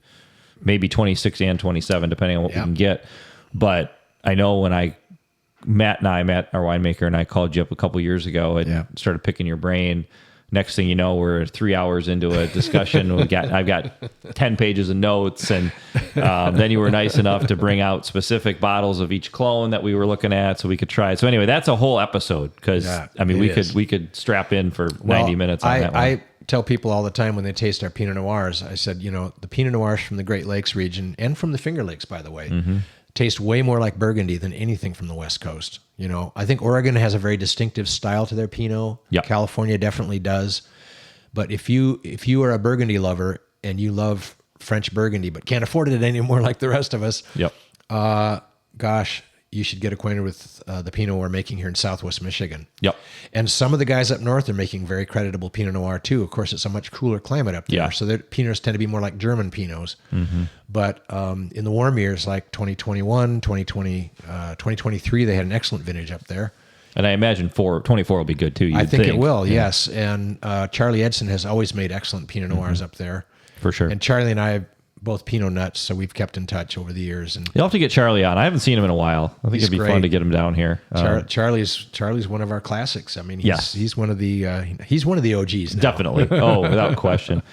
maybe 26 and 27 depending on what we can get. But I know when Matt, our winemaker, and I called you up a couple years ago and started picking your brain. Next thing you know, we're 3 hours into a discussion. I've got 10 pages of notes, and then you were nice enough to bring out specific bottles of each clone that we were looking at, so we could try it. So anyway, that's a whole episode, because we could strap in for 90 minutes on that one. I tell people all the time when they taste our Pinot Noirs, I said, the Pinot Noirs from the Great Lakes region and from the Finger Lakes, by the way, taste way more like Burgundy than anything from the West Coast. I think Oregon has a very distinctive style to their Pinot. Yep. California definitely does. But if you are a Burgundy lover and you love French Burgundy but can't afford it anymore like the rest of us, gosh, you should get acquainted with the Pinot we're making here in Southwest Michigan. Yep. And some of the guys up north are making very creditable Pinot Noir too. Of course, it's a much cooler climate up there. Yeah. So their Pinots tend to be more like German Pinots. But in the warm years like 2021, 2020, 2023, they had an excellent vintage up there. And I imagine 24 will be good too. I think it will, yes. And Charlie Edson has always made excellent Pinot Noirs up there. For sure. And Charlie and I both Pinot nuts, so we've kept in touch over the years. And you'll have to get Charlie on. I haven't seen him in a while. I think it'd be fun to get him down here. Charlie's one of our classics. I mean, he's one of the OGs now. Definitely. Oh, without question.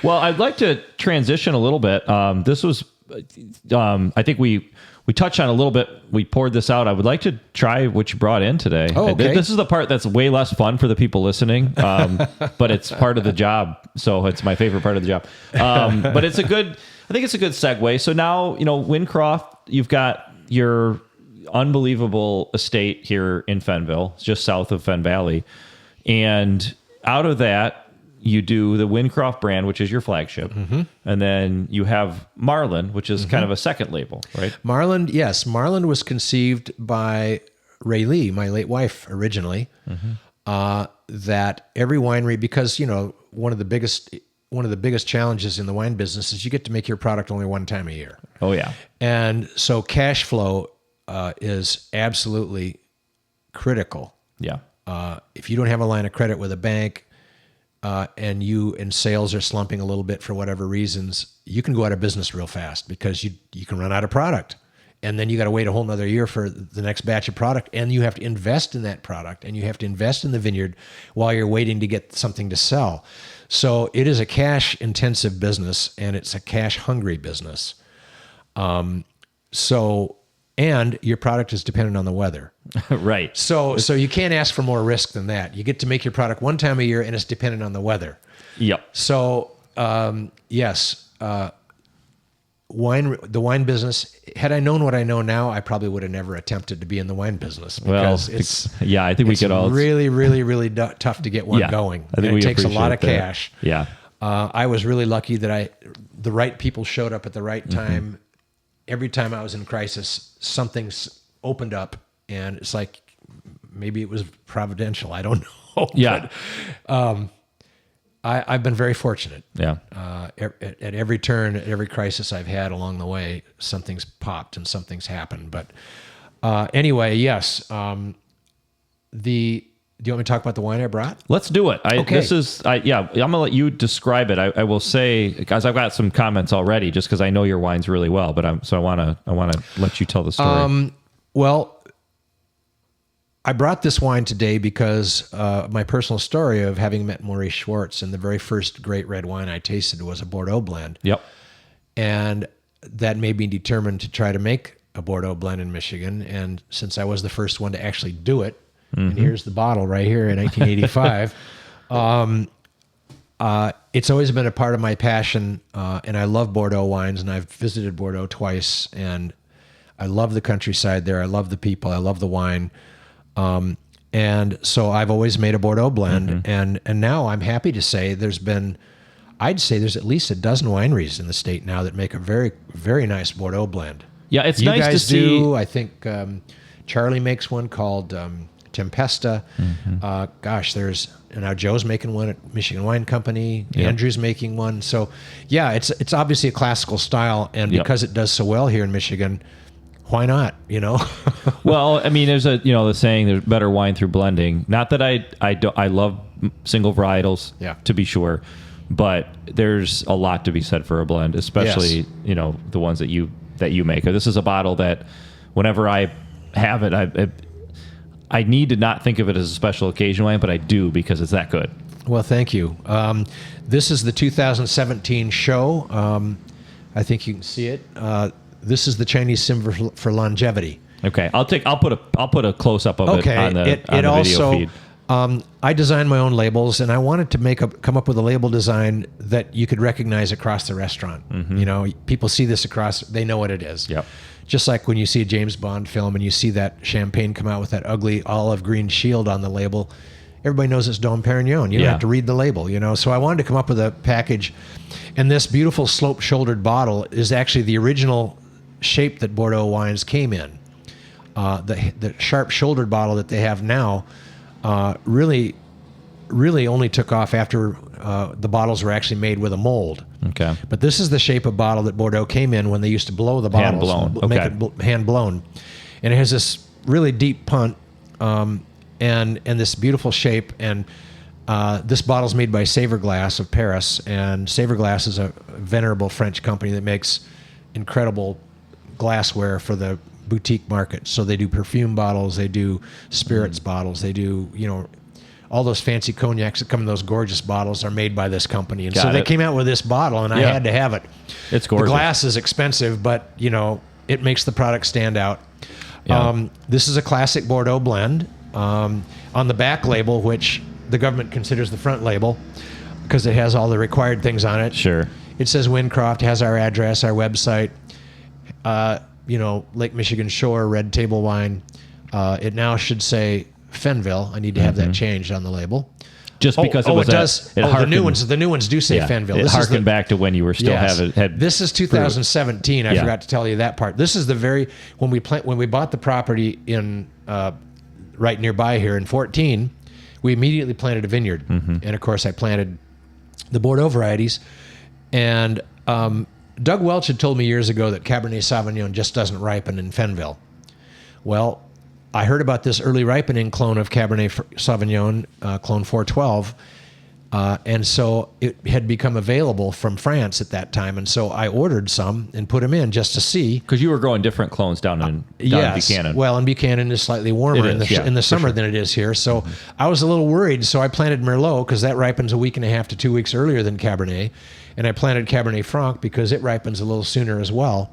Well, I'd like to transition a little bit. This was, I think we touched on a little bit. We poured this out. I would like to try what you brought in today. Oh, okay. This is the part that's way less fun for the people listening, but it's part of the job. So it's my favorite part of the job. But I think it's a good segue. So now, Wyncroft, you've got your unbelievable estate here in Fenville, just south of Fen Valley. And out of that, you do the Wyncroft brand, which is your flagship. And then you have Marlin, which is kind of a second label, right? Marlin, yes. Marlin was conceived by Ray Lee, my late wife, originally. That every winery, because, one of the biggest challenges in the wine business is you get to make your product only one time a year. Oh, yeah. And so cash flow is absolutely critical. Yeah. If you don't have a line of credit with a bank, and sales are slumping a little bit for whatever reasons, you can go out of business real fast because you can run out of product. And then you got to wait a whole nother year for the next batch of product. And you have to invest in that product, and you have to invest in the vineyard while you're waiting to get something to sell. So it is a cash intensive business, and it's a cash hungry business. And your product is dependent on the weather. Right. So you can't ask for more risk than that. You get to make your product one time a year, and it's dependent on the weather. Yep. So, yes, the wine business, had I known what I know now, I probably would have never attempted to be in the wine business, because I think we could all really, really, really tough to get one going. I think it takes a lot of cash. Yeah. I was really lucky that the right people showed up at the right time. every time I was in crisis, something's opened up, and it's like maybe it was providential. I don't know. Yeah. But, I've been very fortunate. Yeah. At every turn, at every crisis I've had along the way, something's popped and something's happened. But anyway, yes. Do you want me to talk about the wine I brought? Let's do it. Okay. I'm gonna let you describe it. I will say, guys, I've got some comments already, just because I know your wines really well. But I want to let you tell the story. Well, I brought this wine today because my personal story of having met Maurice Schwartz, and the very first great red wine I tasted was a Bordeaux blend. Yep. And that made me determined to try to make a Bordeaux blend in Michigan. And since I was the first one to actually do it, and here's the bottle right here in 1985, it's always been a part of my passion. And I love Bordeaux wines, and I've visited Bordeaux twice, and I love the countryside there. I love the people. I love the wine. And so I've always made a Bordeaux blend, and now I'm happy to say I'd say there's at least a dozen wineries in the state now that make a very, very nice Bordeaux blend. Yeah, it's you nice guys to see. Do. I think Charlie makes one called Tempesta. There's now Joe's making one at Michigan Wine Company. Yep. Andrew's making one. So yeah, it's obviously a classical style, and because it does so well here in Michigan, why not? Well, I mean, there's the saying, there's better wine through blending. Not that I love single varietals, to be sure, but there's a lot to be said for a blend, especially the ones that you make. This is a bottle that whenever I have it, I need to not think of it as a special occasion wine, but I do, because it's that good. Well, thank you. This is the 2017 show. I think you can see it. This is the Chinese symbol for longevity. Okay, I'll put a close up of it on the video feed. I designed my own labels, and I wanted to come up with a label design that you could recognize across the restaurant. People see this they know what it is. Yep. Just like when you see a James Bond film and you see that champagne come out with that ugly olive green shield on the label, everybody knows it's Dom Perignon. You don't have to read the label, So I wanted to come up with a package, and this beautiful slope-shouldered bottle is actually the original shape that Bordeaux wines came in. The sharp-shouldered bottle that they have now really only took off after the bottles were actually made with a mold. Okay. But this is the shape of bottle that Bordeaux came in when they used to blow the bottles. Hand-blown. Make it hand-blown. And it has this really deep punt and this beautiful shape. And this bottle's made by Saverglass of Paris. And Saverglass is a venerable French company that makes incredible glassware for the boutique market. So they do perfume bottles, they do spirits bottles, they do, all those fancy cognacs that come in those gorgeous bottles are made by this company. And they came out with this bottle, and I had to have it. It's gorgeous. The glass is expensive, but, it makes the product stand out. Yeah. This is a classic Bordeaux blend. On the back label, which the government considers the front label because it has all the required things on it. Sure. It says Winecroft, has our address, our website, Lake Michigan Shore, red table wine. It now should say Fenville. I need to have that changed on the label. Just because it does. The new ones do say Fenville. It harkened back to when you were still had. This is 2017. I forgot to tell you that part. This is when we bought the property in right nearby here in 14. We immediately planted a vineyard, and of course I planted the Bordeaux varieties. And Doug Welch had told me years ago that Cabernet Sauvignon just doesn't ripen in Fenville. Well, I heard about this early ripening clone of Cabernet Sauvignon, clone 412, and so it had become available from France at that time, and so I ordered some and put them in just to see. Because you were growing different clones down in Buchanan. Well, and Buchanan is slightly warmer in the summer than it is here, so I was a little worried, so I planted Merlot because that ripens a week and a half to 2 weeks earlier than Cabernet, and I planted Cabernet Franc because it ripens a little sooner as well,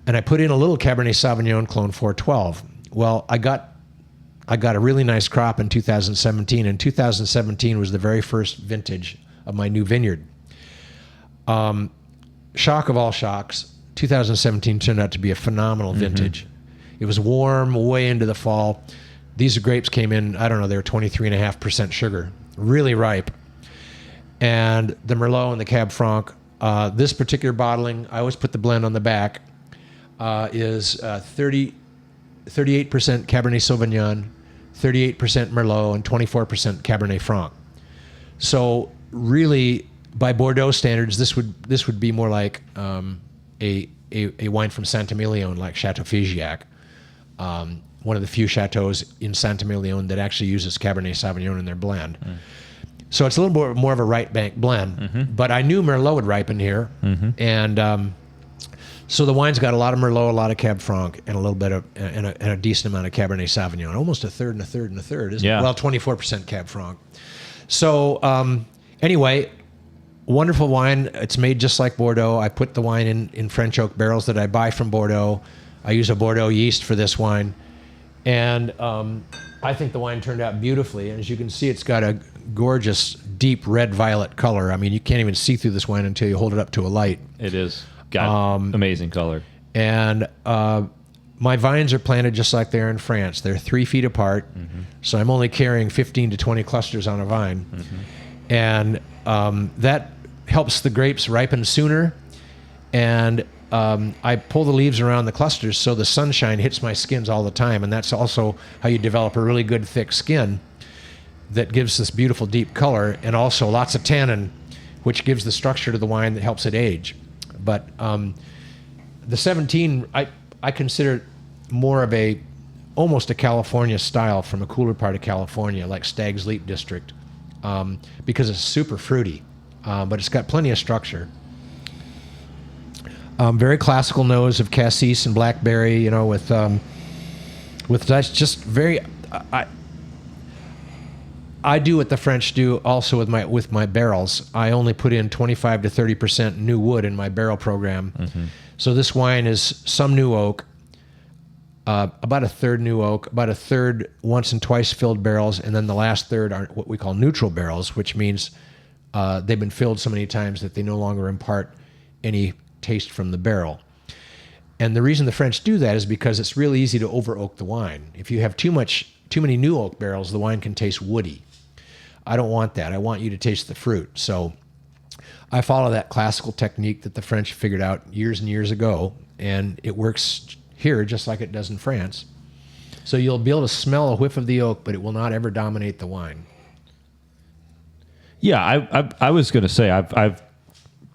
and I put in a little Cabernet Sauvignon clone 412. Well, I got a really nice crop in 2017, and 2017 was the very first vintage of my new vineyard. Shock of all shocks, 2017 turned out to be a phenomenal vintage. It was warm way into the fall. These grapes came in, I don't know, they were 23.5% sugar, really ripe. And the Merlot and the Cab Franc, this particular bottling, I always put the blend on the back. is 38% Cabernet Sauvignon, 38% Merlot, and 24% Cabernet Franc. So really, by Bordeaux standards, this would be more like a wine from Saint-Emilion, like Chateau Figeac, one of the few chateaus in Saint-Emilion that actually uses Cabernet Sauvignon in their blend. So it's a little more of a right bank blend. But I knew Merlot would ripen here, and so the wine's got a lot of Merlot, a lot of Cab Franc, and a little bit of and a decent amount of Cabernet Sauvignon, almost a third and a third and a third, isn't it? Well, 24% Cab Franc. So anyway, wonderful wine. It's made just like Bordeaux. I put the wine in French oak barrels that I buy from Bordeaux. I use a Bordeaux yeast for this wine. And I think the wine turned out beautifully. And as you can see, it's got a gorgeous, deep red-violet color. I mean, you can't even see through this wine until you hold it up to a light. It is. Got amazing color. And my vines are planted just like they are in France. They're 3 feet apart. So I'm only carrying 15 to 20 clusters on a vine. And that helps the grapes ripen sooner. And I pull the leaves around the clusters so the sunshine hits my skins all the time. And that's also how you develop a really good thick skin that gives this beautiful deep color, and also lots of tannin, which gives the structure to the wine that helps it age. But the 17, I consider more of almost a California style from a cooler part of California, like Stag's Leap District, because it's super fruity, but it's got plenty of structure. Very classical nose of cassis and blackberry, you know, with that's just very. I do what the French do also with my barrels. I only put in 25 to 30% new wood in my barrel program. So this wine is some new oak, about a third new oak, about a third once and twice filled barrels, and then the last third are what we call neutral barrels, which means they've been filled so many times that they no longer impart any taste from the barrel. And the reason the French do that is because it's really easy to over oak the wine. If you have too many new oak barrels, the wine can taste woody. I don't want that. I want you to taste the fruit. So I follow that classical technique that the French figured out years and years ago, and it works here just like it does in France. So you'll be able to smell a whiff of the oak, but it will not ever dominate the wine. Yeah, I was going to say I've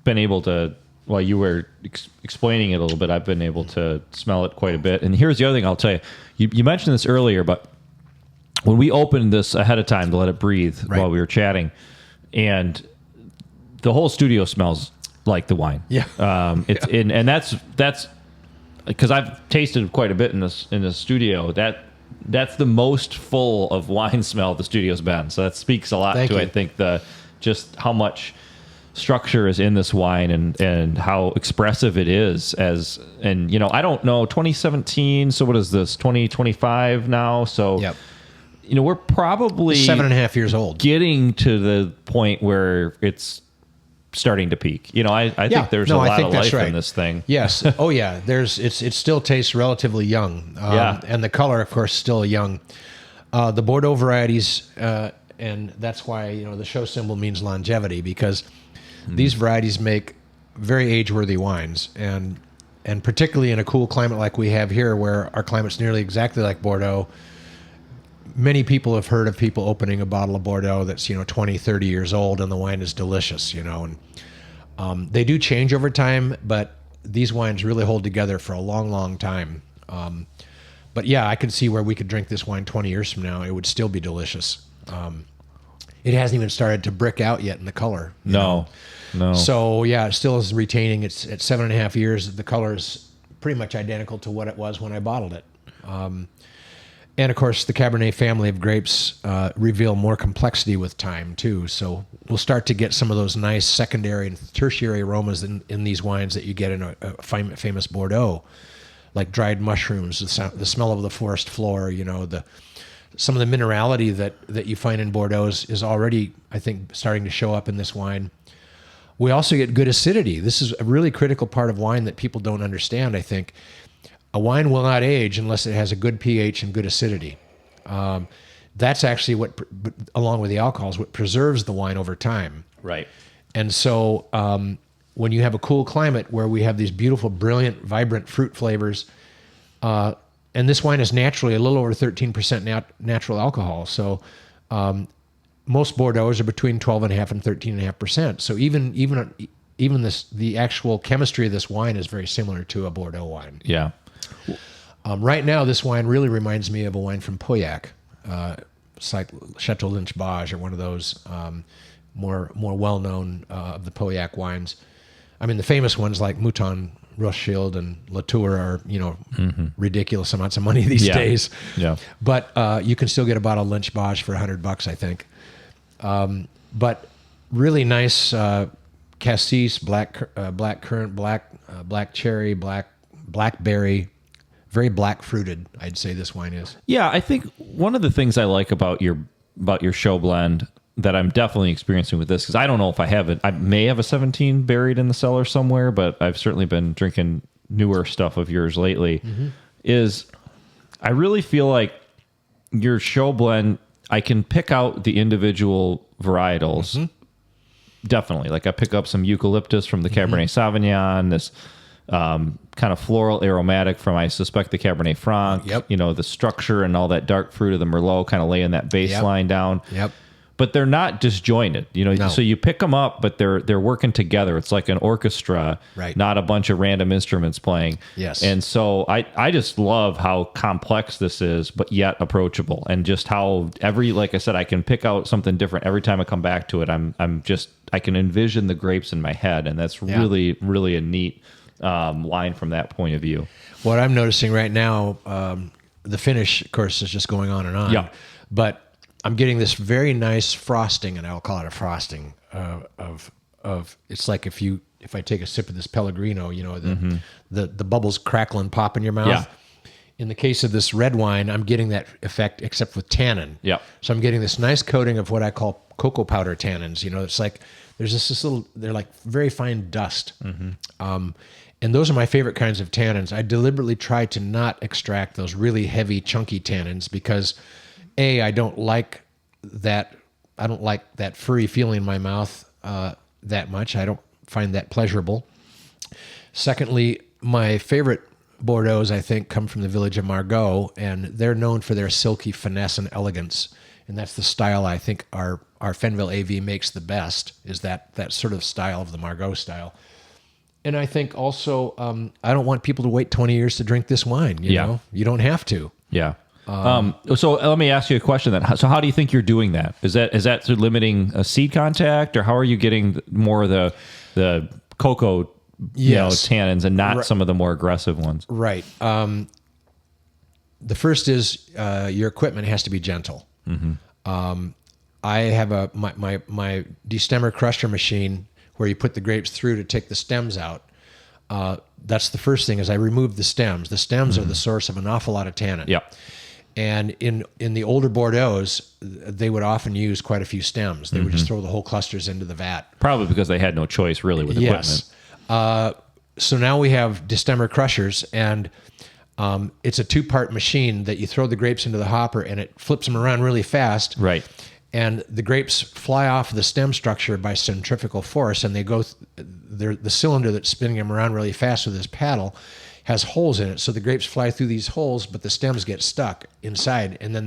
been able to, while you were explaining it a little bit, I've been able to smell it quite a bit. And here's the other thing I'll tell you. You mentioned this earlier, but when we opened this ahead of time to let it breathe while we were chatting, and the whole studio smells like the wine. Yeah. And that's because I've tasted quite a bit in this studio. That's the most full of wine smell the studio's been. So that speaks a lot to I think just how much structure is in this wine and how expressive it is and you know, I don't know, 2017, so what is this, 2025 now? So you know, we're probably 7.5 years old, getting to the point where it's starting to peak. You know, I think there's a lot of life in this thing. Yes. Oh yeah. It still tastes relatively young. And the color, of course, still young. The Bordeaux varieties, and that's why, you know, the show symbol means longevity, because these varieties make very age-worthy wines, and particularly in a cool climate like we have here, where our climate's nearly exactly like Bordeaux. Many people have heard of people opening a bottle of Bordeaux that's, you know, 20, 30 years old, and the wine is delicious, you know. And they do change over time, but these wines really hold together for a long, long time. But yeah, I could see where we could drink this wine 20 years from now. It would still be delicious. It hasn't even started to brick out yet in the color. No. So yeah, it still is retaining. It's at 7.5 years. The color is pretty much identical to what it was when I bottled it. And of course, the Cabernet family of grapes reveal more complexity with time too. So we'll start to get some of those nice secondary and tertiary aromas in these wines that you get in a famous Bordeaux, like dried mushrooms, the smell of the forest floor. You know, some of the minerality that you find in Bordeaux is already, I think, starting to show up in this wine. We also get good acidity. This is a really critical part of wine that people don't understand, I think. A wine will not age unless it has a good pH and good acidity. That's actually what, along with the alcohols, what preserves the wine over time. Right. And so when you have a cool climate where we have these beautiful, brilliant, vibrant fruit flavors, and this wine is naturally a little over 13% natural alcohol. So most Bordeaux's are between 12.5 and 13.5%. So even the actual chemistry of this wine is very similar to a Bordeaux wine. Yeah. Right now, this wine really reminds me of a wine from Pauillac. It's like Chateau Lynch-Bage or one of those more well-known of the Pauillac wines. I mean, the famous ones like Mouton Rothschild and Latour are, ridiculous amounts of money these days. Yeah. But you can still get a bottle of Lynch-Bage for $100, I think. But really nice cassis, black currant, black cherry, blackberry, very black fruited, I'd say this wine is. Yeah, I think one of the things I like about your show blend that I'm definitely experiencing with this, because I don't know if I have it. I may have a 17 buried in the cellar somewhere, but I've certainly been drinking newer stuff of yours lately, is I really feel like your show blend, I can pick out the individual varietals. Definitely. Like I pick up some eucalyptus from the Cabernet Sauvignon, this kind of floral aromatic from, I suspect, the Cabernet Franc. Yep. The structure and all that dark fruit of the Merlot kind of laying that baseline down. Yep. But they're not disjointed, No. So you pick them up, but they're working together. It's like an orchestra, right? Not a bunch of random instruments playing. Yes. And so I just love how complex this is, but yet approachable, and just how like I said, I can pick out something different every time I come back to it. I can envision the grapes in my head, and that's really, really a neat wine from that point of view. What I'm noticing right now, the finish, of course, is just going on and on. Yeah. But I'm getting this very nice frosting, and I'll call it a frosting of it's like if I take a sip of this Pellegrino, the bubbles crackle and pop in your mouth. Yeah. In the case of this red wine, I'm getting that effect except with tannin. Yeah. So I'm getting this nice coating of what I call cocoa powder tannins. It's like there's this little, they're like very fine dust. And those are my favorite kinds of tannins. I deliberately try to not extract those really heavy, chunky tannins because I don't like that. I don't like that furry feeling in my mouth that much. I don't find that pleasurable. Secondly, my favorite Bordeaux's, I think, come from the village of Margaux, and they're known for their silky finesse and elegance. And that's the style I think our Fenville AV makes the best, is that sort of style of the Margaux style. And I think also, I don't want people to wait 20 years to drink this wine. You know, you don't have to. Yeah. So let me ask you a question then. So how do you think you're doing that? Is that through limiting seed contact, or how are you getting more of the cocoa tannins and not some of the more aggressive ones? Right. The first is your equipment has to be gentle. I have my destemmer crusher machine where you put the grapes through to take the stems out. That's the first thing, is I remove the stems. The stems are the source of an awful lot of tannin. Yeah. And in the older Bordeaux's, they would often use quite a few stems. They would just throw the whole clusters into the vat. Probably because they had no choice really with equipment. Yes. So now we have destemmer crushers, and it's a two-part machine that you throw the grapes into the hopper and it flips them around really fast. Right. And the grapes fly off the stem structure by centrifugal force, and they go. The cylinder that's spinning them around really fast with this paddle has holes in it, so the grapes fly through these holes, but the stems get stuck inside, and then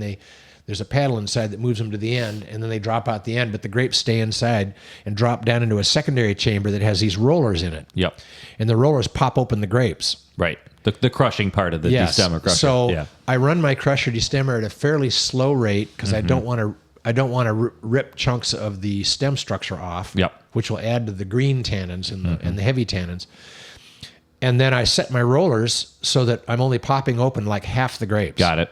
there's a paddle inside that moves them to the end, and then they drop out the end, but the grapes stay inside and drop down into a secondary chamber that has these rollers in it. Yep. And the rollers pop open the grapes. Right. The crushing part of the destemmer crusher. So I run my crusher destemmer at a fairly slow rate because I don't want to rip chunks of the stem structure off, which will add to the green tannins and the heavy tannins. And then I set my rollers so that I'm only popping open like half the grapes. Got it.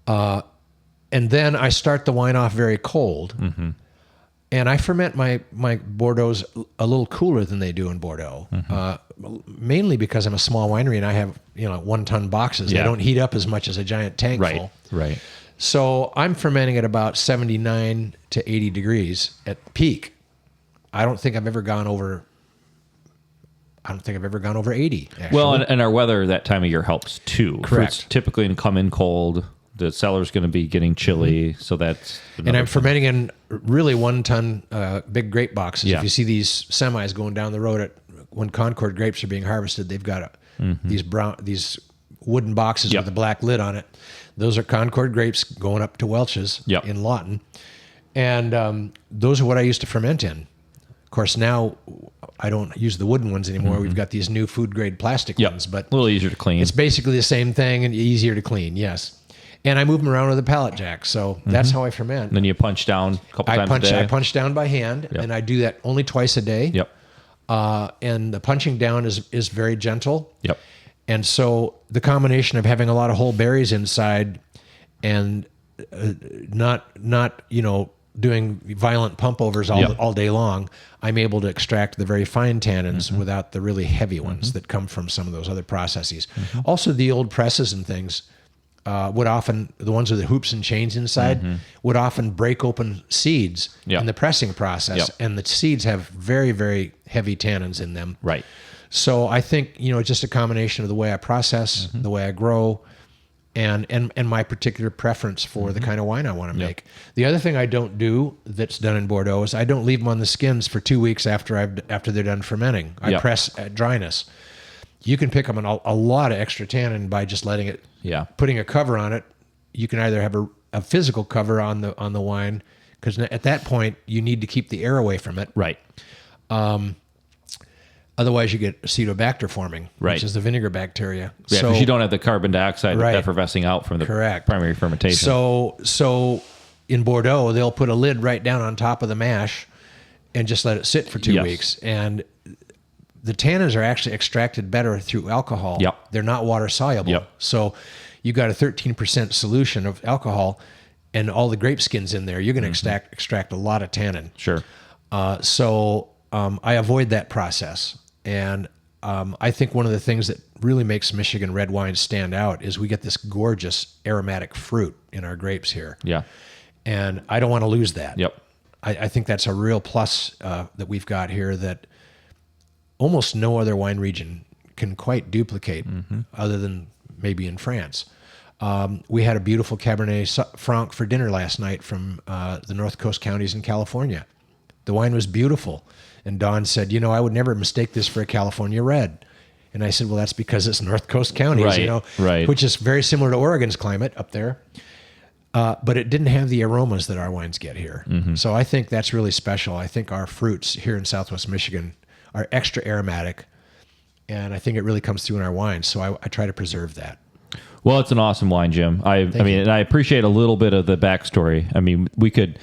And then I start the wine off very cold. And I ferment my Bordeaux's a little cooler than they do in Bordeaux, mainly because I'm a small winery and I have 1 ton boxes. They don't heat up as much as a giant tank full. Right. So I'm fermenting at about 79 to 80 degrees at peak. I don't think I've ever gone over 80. Actually. Well, and our weather that time of year helps too. Correct. Fruits typically come in cold. the cellar's going to be getting chilly. So that's and I'm fermenting in really 1 ton big grape boxes. Yeah. If you see these semis going down the road when Concord grapes are being harvested, they've got these wooden boxes with a black lid on it. Those are Concord grapes going up to Welch's in Lawton. And those are what I used to ferment in. Of course, now I don't use the wooden ones anymore. We've got these new food grade plastic ones, but a little easier to clean. It's basically the same thing and easier to clean. Yes. And I move them around with a pallet jack. So that's how I ferment. And then you punch down a couple times a day. I punch down by hand, and I do that only twice a day. Yep. And the punching down is very gentle. Yep. And so the combination of having a lot of whole berries inside and not doing violent pump overs all day long, I'm able to extract the very fine tannins without the really heavy ones that come from some of those other processes. Also, the old presses and things would often, the ones with the hoops and chains inside, would often break open seeds in the pressing process, and the seeds have very, very heavy tannins in them. Right. So I think, just a combination of the way I process, the way I grow, and my particular preference for the kind of wine I want to make. The other thing I don't do that's done in Bordeaux is I don't leave them on the skins for 2 weeks after they're done fermenting. I press at dryness. You can pick up a lot of extra tannin by just letting it, putting a cover on it. You can either have a physical cover on the wine, because at that point you need to keep the air away from it. Right. Otherwise, you get acetobacter forming, which is the vinegar bacteria. Yeah, because you don't have the carbon dioxide effervescing out from the primary fermentation. So in Bordeaux, they'll put a lid right down on top of the mash and just let it sit for 2 weeks. And the tannins are actually extracted better through alcohol. Yep. They're not water soluble. Yep. So you got a 13% solution of alcohol and all the grape skins in there. You're going to extract a lot of tannin. Sure. So I avoid that process. And I think one of the things that really makes Michigan red wines stand out is we get this gorgeous aromatic fruit in our grapes here. Yeah. And I don't want to lose that. Yep. I think that's a real plus that we've got here that almost no other wine region can quite duplicate other than maybe in France. We had a beautiful Cabernet Franc for dinner last night from the North Coast counties in California. The wine was beautiful. And Daun said, I would never mistake this for a California red. And I said, well, that's because it's North Coast counties, which is very similar to Oregon's climate up there. But it didn't have the aromas that our wines get here. So I think that's really special. I think our fruits here in Southwest Michigan are extra aromatic. And I think it really comes through in our wines. So I try to preserve that. Well, it's an awesome wine, Jim. And I appreciate a little bit of the backstory. I mean, we could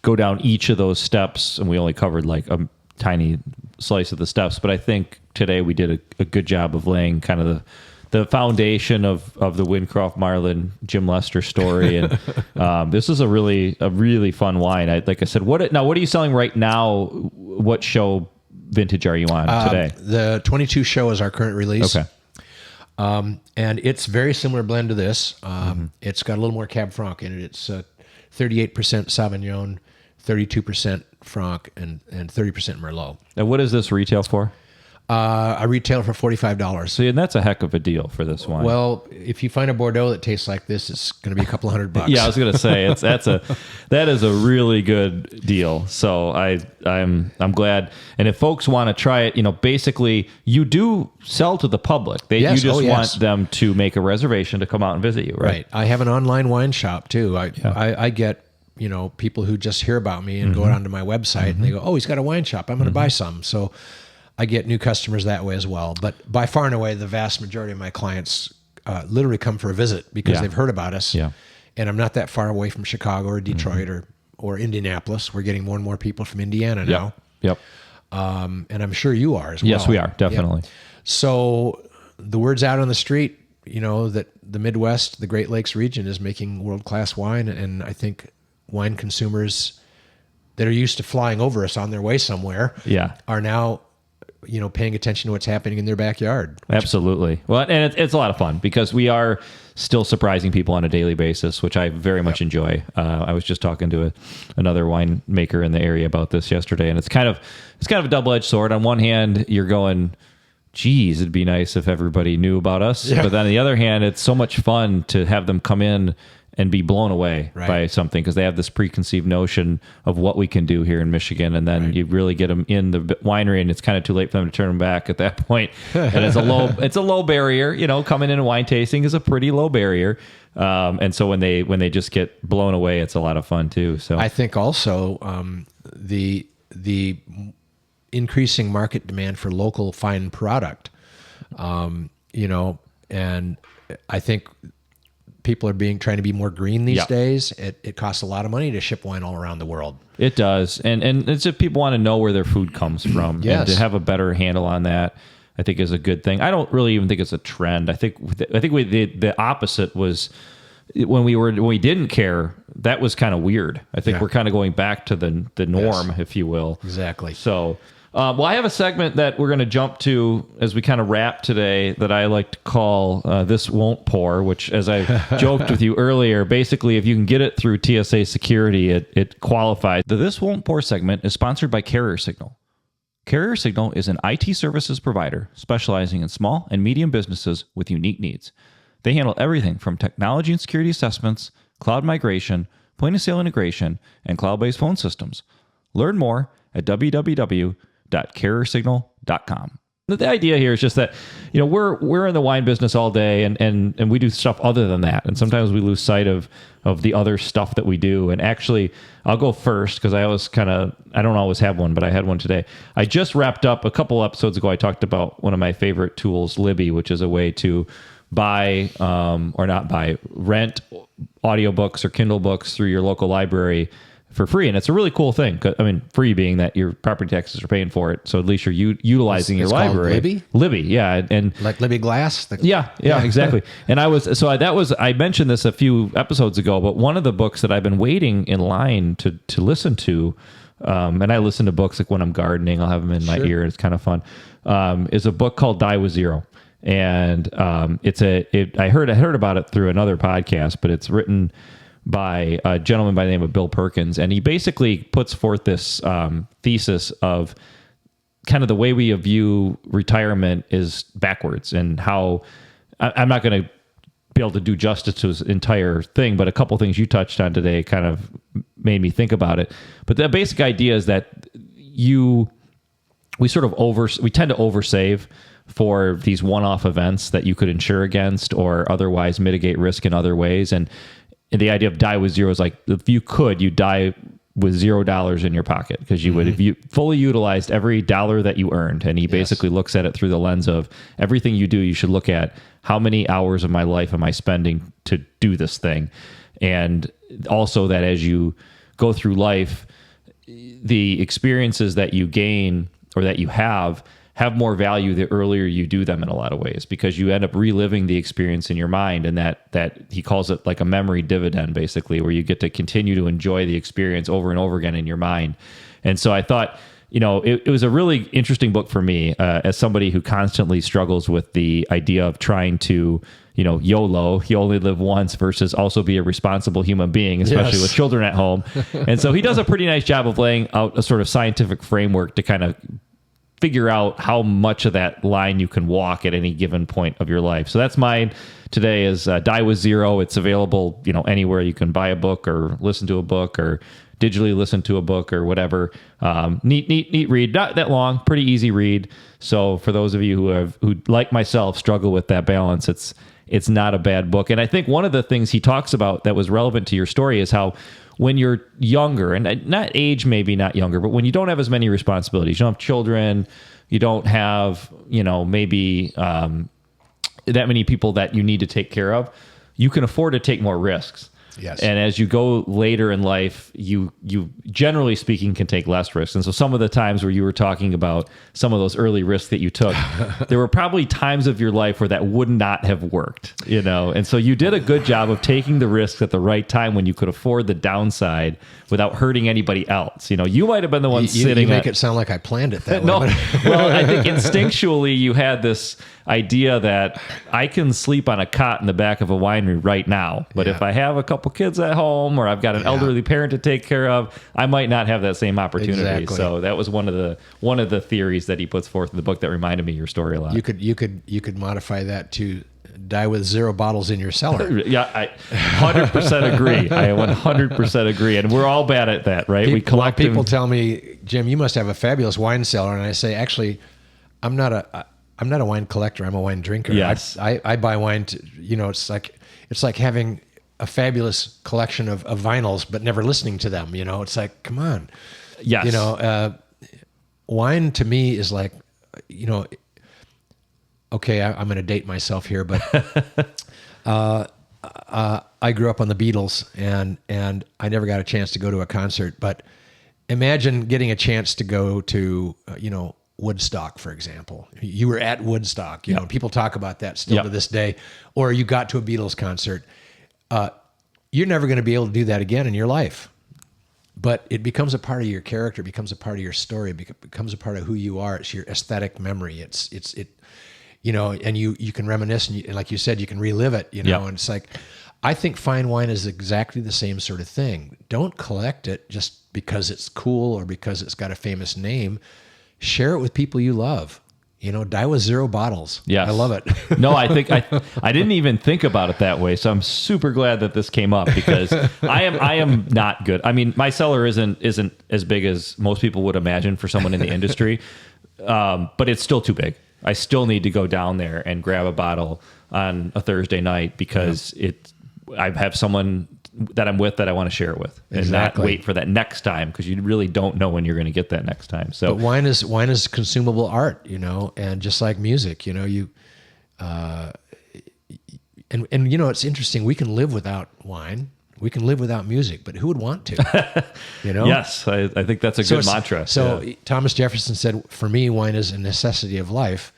go down each of those steps, and we only covered like a tiny slice of the steps, but I think today we did a good job of laying kind of the foundation of the Wyncroft Marlin Jim Lester story. And this is a really fun wine. Like I said, what are you selling right now? What show vintage are you on today? The 22 show is our current release. Okay. And it's very similar blend to this. It's got a little more Cab Franc in it. It's 38% Sauvignon, 32% Franc, and 30% Merlot. And what is this retail for? I retail for $45. See, and that's a heck of a deal for this wine. Well, if you find a Bordeaux that tastes like this, it's going to be a couple $100. Yeah, I was going to say that is a really good deal. So I'm glad. And if folks want to try it, basically you do sell to the public. You just want them to make a reservation to come out and visit you, right? I have an online wine shop too. I get people who just hear about me and go onto my website and they go, oh, he's got a wine shop. I'm going to buy some. So I get new customers that way as well. But by far and away, the vast majority of my clients literally come for a visit because they've heard about us. Yeah. And I'm not that far away from Chicago or Detroit or Indianapolis. We're getting more and more people from Indiana now. Yep. And I'm sure you are as well. Yes, we are. Definitely. Yep. So the word's out on the street, that the Midwest, the Great Lakes region is making world-class wine. And I think wine consumers that are used to flying over us on their way somewhere are now paying attention to what's happening in their backyard. Absolutely. Well, and it's a lot of fun because we are still surprising people on a daily basis, which I very much enjoy. I was just talking to another winemaker in the area about this yesterday, and it's kind of a double-edged sword. On one hand, you're going, geez, it'd be nice if everybody knew about us. Yeah. But then on the other hand, it's so much fun to have them come in and be blown away Right. by something, because they have this preconceived notion of what we can do here in Michigan, and then you really get them in the winery, and it's kind of too late for them to turn them back at that point. And it's a low barrier. Coming in and wine tasting is a pretty low barrier, and so when they just get blown away, it's a lot of fun too. So I think also the increasing market demand for local fine product, and I think people are trying to be more green these days. It costs a lot of money to ship wine all around the world. It does, and it's just people want to know where their food comes from, and to have a better handle on that, I think is a good thing. I don't really even think it's a trend. I think the opposite was when we didn't care. That was kind of weird. I think we're kind of going back to the norm, if you will. Exactly. So. Well, I have a segment that we're going to jump to as we kind of wrap today that I like to call This Won't Pour, which, as I joked with you earlier, basically, if you can get it through TSA security, it qualifies. The This Won't Pour segment is sponsored by Carrier Signal. Carrier Signal is an IT services provider specializing in small and medium businesses with unique needs. They handle everything from technology and security assessments, cloud migration, point-of-sale integration, and cloud-based phone systems. Learn more at www.carriersignal.com. The idea here is just that, we're in the wine business all day, and we do stuff other than that. And sometimes we lose sight of the other stuff that we do. And actually, I'll go first because I don't always have one, but I had one today. I just wrapped up a couple episodes ago. I talked about one of my favorite tools, Libby, which is a way to rent audiobooks or Kindle books through your local library for free. And it's a really cool thing. Free being that your property taxes are paying for it. So at least you're utilizing your library. Libby? Libby, yeah. And like Libby Glass? Yeah, exactly. And I mentioned this a few episodes ago, but one of the books that I've been waiting in line to listen to, and I listen to books like when I'm gardening, I'll have them in my ear. It's kind of fun, is a book called Die with Zero. And I heard about it through another podcast, but it's written by a gentleman by the name of Bill Perkins. And he basically puts forth this thesis of kind of the way we view retirement is backwards, and how I'm not going to be able to do justice to his entire thing, but a couple things you touched on today kind of made me think about it. But the basic idea is that we tend to oversave for these one-off events that you could insure against or otherwise mitigate risk in other ways. And the idea of die with zero is like, if you could, you die with $0 in your pocket, because you would, if you fully utilized every dollar that you earned. And he basically looks at it through the lens of everything you do, you should look at how many hours of my life am I spending to do this thing. And also that as you go through life, the experiences that you gain or that you have more value the earlier you do them in a lot of ways, because you end up reliving the experience in your mind. And that he calls it like a memory dividend, basically, where you get to continue to enjoy the experience over and over again in your mind. And so I thought, it was a really interesting book for me as somebody who constantly struggles with the idea of trying to, YOLO, you only live once, versus also be a responsible human being, especially with children at home. And so he does a pretty nice job of laying out a sort of scientific framework to kind of figure out how much of that line you can walk at any given point of your life. So that's mine today, is Die with Zero. It's available, anywhere you can buy a book or listen to a book or digitally listen to a book or whatever. Neat read. Not that long, pretty easy read. So for those of you who like myself struggle with that balance, it's not a bad book. And I think one of the things he talks about that was relevant to your story is how when you're younger, and not age, maybe not younger, but when you don't have as many responsibilities, you don't have children, you don't have, maybe that many people that you need to take care of, you can afford to take more risks. Yes. And as you go later in life, you generally speaking can take less risks. And so some of the times where you were talking about some of those early risks that you took, there were probably times of your life where that would not have worked, And so you did a good job of taking the risks at the right time when you could afford the downside without hurting anybody else. You might have been the one sitting. You make it sound like I planned it that way. No, well, I think instinctually you had this idea that I can sleep on a cot in the back of a winery right now, but if I have a couple kids at home or I've got an elderly parent to take care of, I might not have that same opportunity. Exactly. So that was one of the theories that he puts forth in the book that reminded me of your story a lot. You could modify that to die with 0 bottles in your cellar. Yeah, I 100% agree. I 100% agree. And we're all bad at that, right? We collect them. People tell me, Jim, you must have a fabulous wine cellar. And I say, actually, I'm not a wine collector. I'm a wine drinker. Yes. I buy wine to, it's like having a fabulous collection of vinyls, but never listening to them. It's like, come on. Yes. Wine to me is like, okay, I'm going to date myself here, but I grew up on the Beatles, and I never got a chance to go to a concert. But imagine getting a chance to go to, Woodstock, for example. You were at Woodstock. You know, people talk about that still to this day. Or you got to a Beatles concert. You're never going to be able to do that again in your life. But it becomes a part of your character, becomes a part of your story, becomes a part of who you are. It's your aesthetic memory. And you can reminisce, and like you said, you can relive it, and it's like, I think fine wine is exactly the same sort of thing. Don't collect it just because it's cool or because it's got a famous name. Share it with people you love. Die with 0 bottles. Yes. I love it. No, I think I didn't even think about it that way. So I'm super glad that this came up, because I am not good. I mean, my cellar isn't as big as most people would imagine for someone in the industry, but it's still too big. I still need to go down there and grab a bottle on a Thursday night, because I have someone that I'm with that I want to share it with, and not wait for that next time, because you really don't know when you're going to get that next time. So, but wine is consumable art, and just like music, it's interesting. We can live without wine. We can live without music, but who would want to? Yes, I think that's a good mantra. So Thomas Jefferson said, "For me, wine is a necessity of life."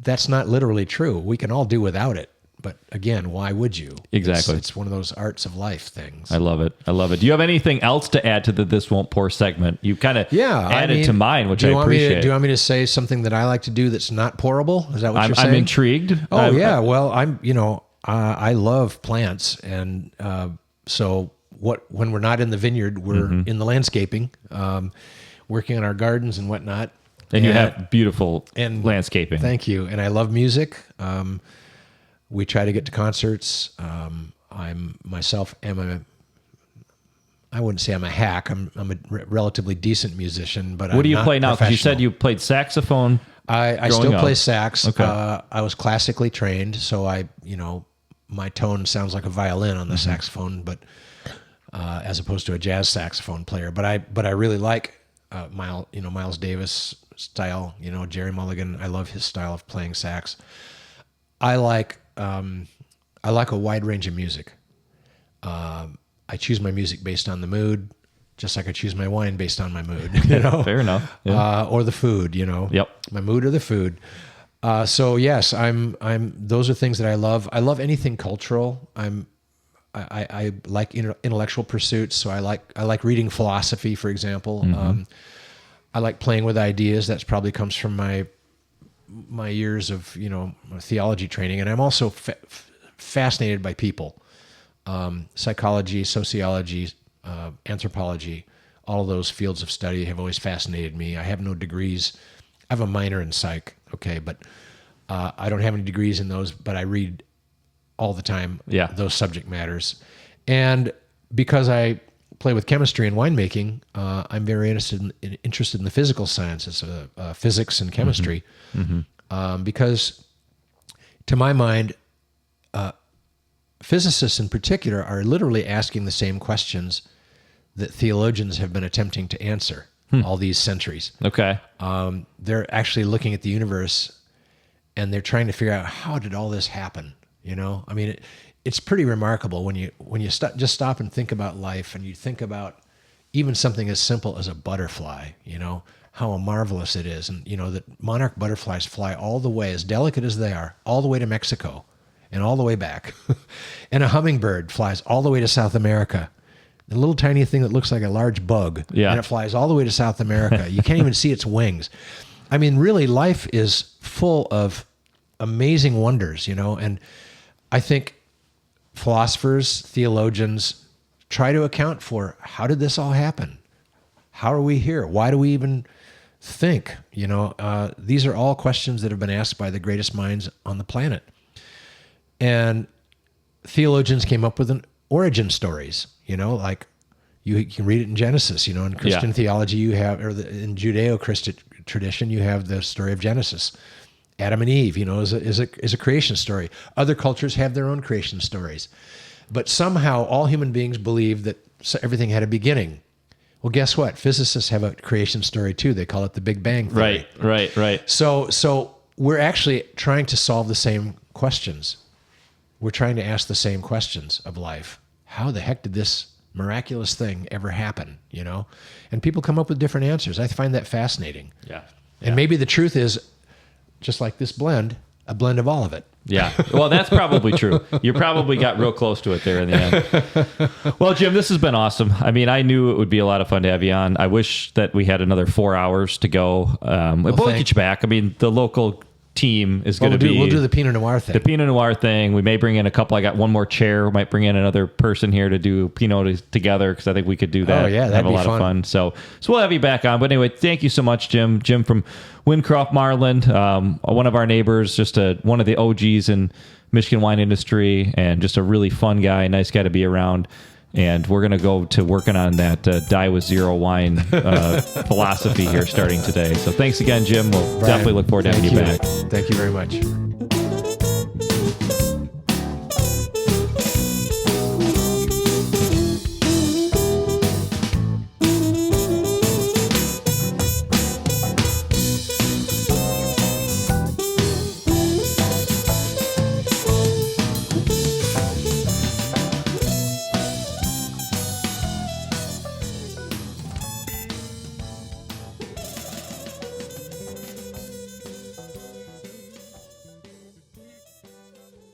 That's not literally true. We can all do without it. But again, why would you? Exactly. It's one of those arts of life things. I love it. Do you have anything else to add to the This Won't Pour segment? You kind of added to mine, which I appreciate. Do you want me to say something that I like to do that's not pourable? Is that what you're saying? I'm intrigued. Well, I love plants. And so when we're not in the vineyard, we're in the landscaping, working on our gardens and whatnot. And you have beautiful landscaping. Thank you. And I love music. We try to get to concerts. I wouldn't say I'm a hack. I'm a relatively decent musician, but what do you play now? Because you said you played saxophone. I still play sax. Okay. I was classically trained, so my tone sounds like a violin on the saxophone, but as opposed to a jazz saxophone player. But I really like Miles Davis style. Jerry Mulligan. I love his style of playing sax. I like a wide range of music. I choose my music based on the mood, just like I choose my wine based on my mood. Fair enough. Yeah. Or the food. Yep. My mood or the food. So yes, I'm. Those are things that I love. I love anything cultural. I like intellectual pursuits. So I like reading philosophy, for example. I like playing with ideas. That probably comes from my years of theology training, and I'm also fascinated by people, psychology, sociology, anthropology. All of those fields of study have always fascinated me. I have no degrees. I have a minor in psych, but I don't have any degrees in those. But I read all the time those subject matters, and because I play with chemistry and winemaking, I'm very interested in the physical sciences, physics and chemistry, because to my mind, physicists in particular are literally asking the same questions that theologians have been attempting to answer all these centuries. Okay. They're actually looking at the universe, and they're trying to figure out, how did all this happen? I mean, it's pretty remarkable when you just stop and think about life, and you think about even something as simple as a butterfly, how marvelous it is. And, that monarch butterflies fly all the way, as delicate as they are, all the way to Mexico and all the way back. And a hummingbird flies all the way to South America. A little tiny thing that looks like a large bug. Yeah. And it flies all the way to South America. You can't even see its wings. I mean, really, life is full of amazing wonders, and I think philosophers, theologians try to account for, how did this all happen? How are we here? Why do we even think. These are all questions that have been asked by the greatest minds on the planet. And theologians came up with an origin stories, like you can read it in Genesis, in Christian theology you have, in Judeo-Christian tradition, you have the story of Genesis. Adam and Eve, is a creation story. Other cultures have their own creation stories. But somehow all human beings believe that everything had a beginning. Well, guess what? Physicists have a creation story too. They call it the Big Bang Theory. Right. So we're actually trying to solve the same questions. We're trying to ask the same questions of life. How the heck did this miraculous thing ever happen? And people come up with different answers. I find that fascinating. Yeah. And maybe the truth is, just like this blend, a blend of all of it. Yeah. Well, that's probably true. You probably got real close to it there in the end. Well, Jim, this has been awesome. I mean, I knew it would be a lot of fun to have you on. I wish that we had another 4 hours to go. We'll get you back. I mean, the local team is going to be... We'll do the Pinot Noir thing. The Pinot Noir thing. We may bring in a couple. I got one more chair. We might bring in another person here to do Pinot together, because I think we could do that. Oh, yeah, that'd have a lot of fun. So we'll have you back on. But anyway, thank you so much, Jim. Jim from Wyncroft Marland, one of our neighbors, just one of the OGs in Michigan wine industry, and just a really fun guy, nice guy to be around. And we're going to go to working on that Die with Zero wine philosophy here starting today. So thanks again, Jim. We'll definitely look forward to having you back. Thank you very much.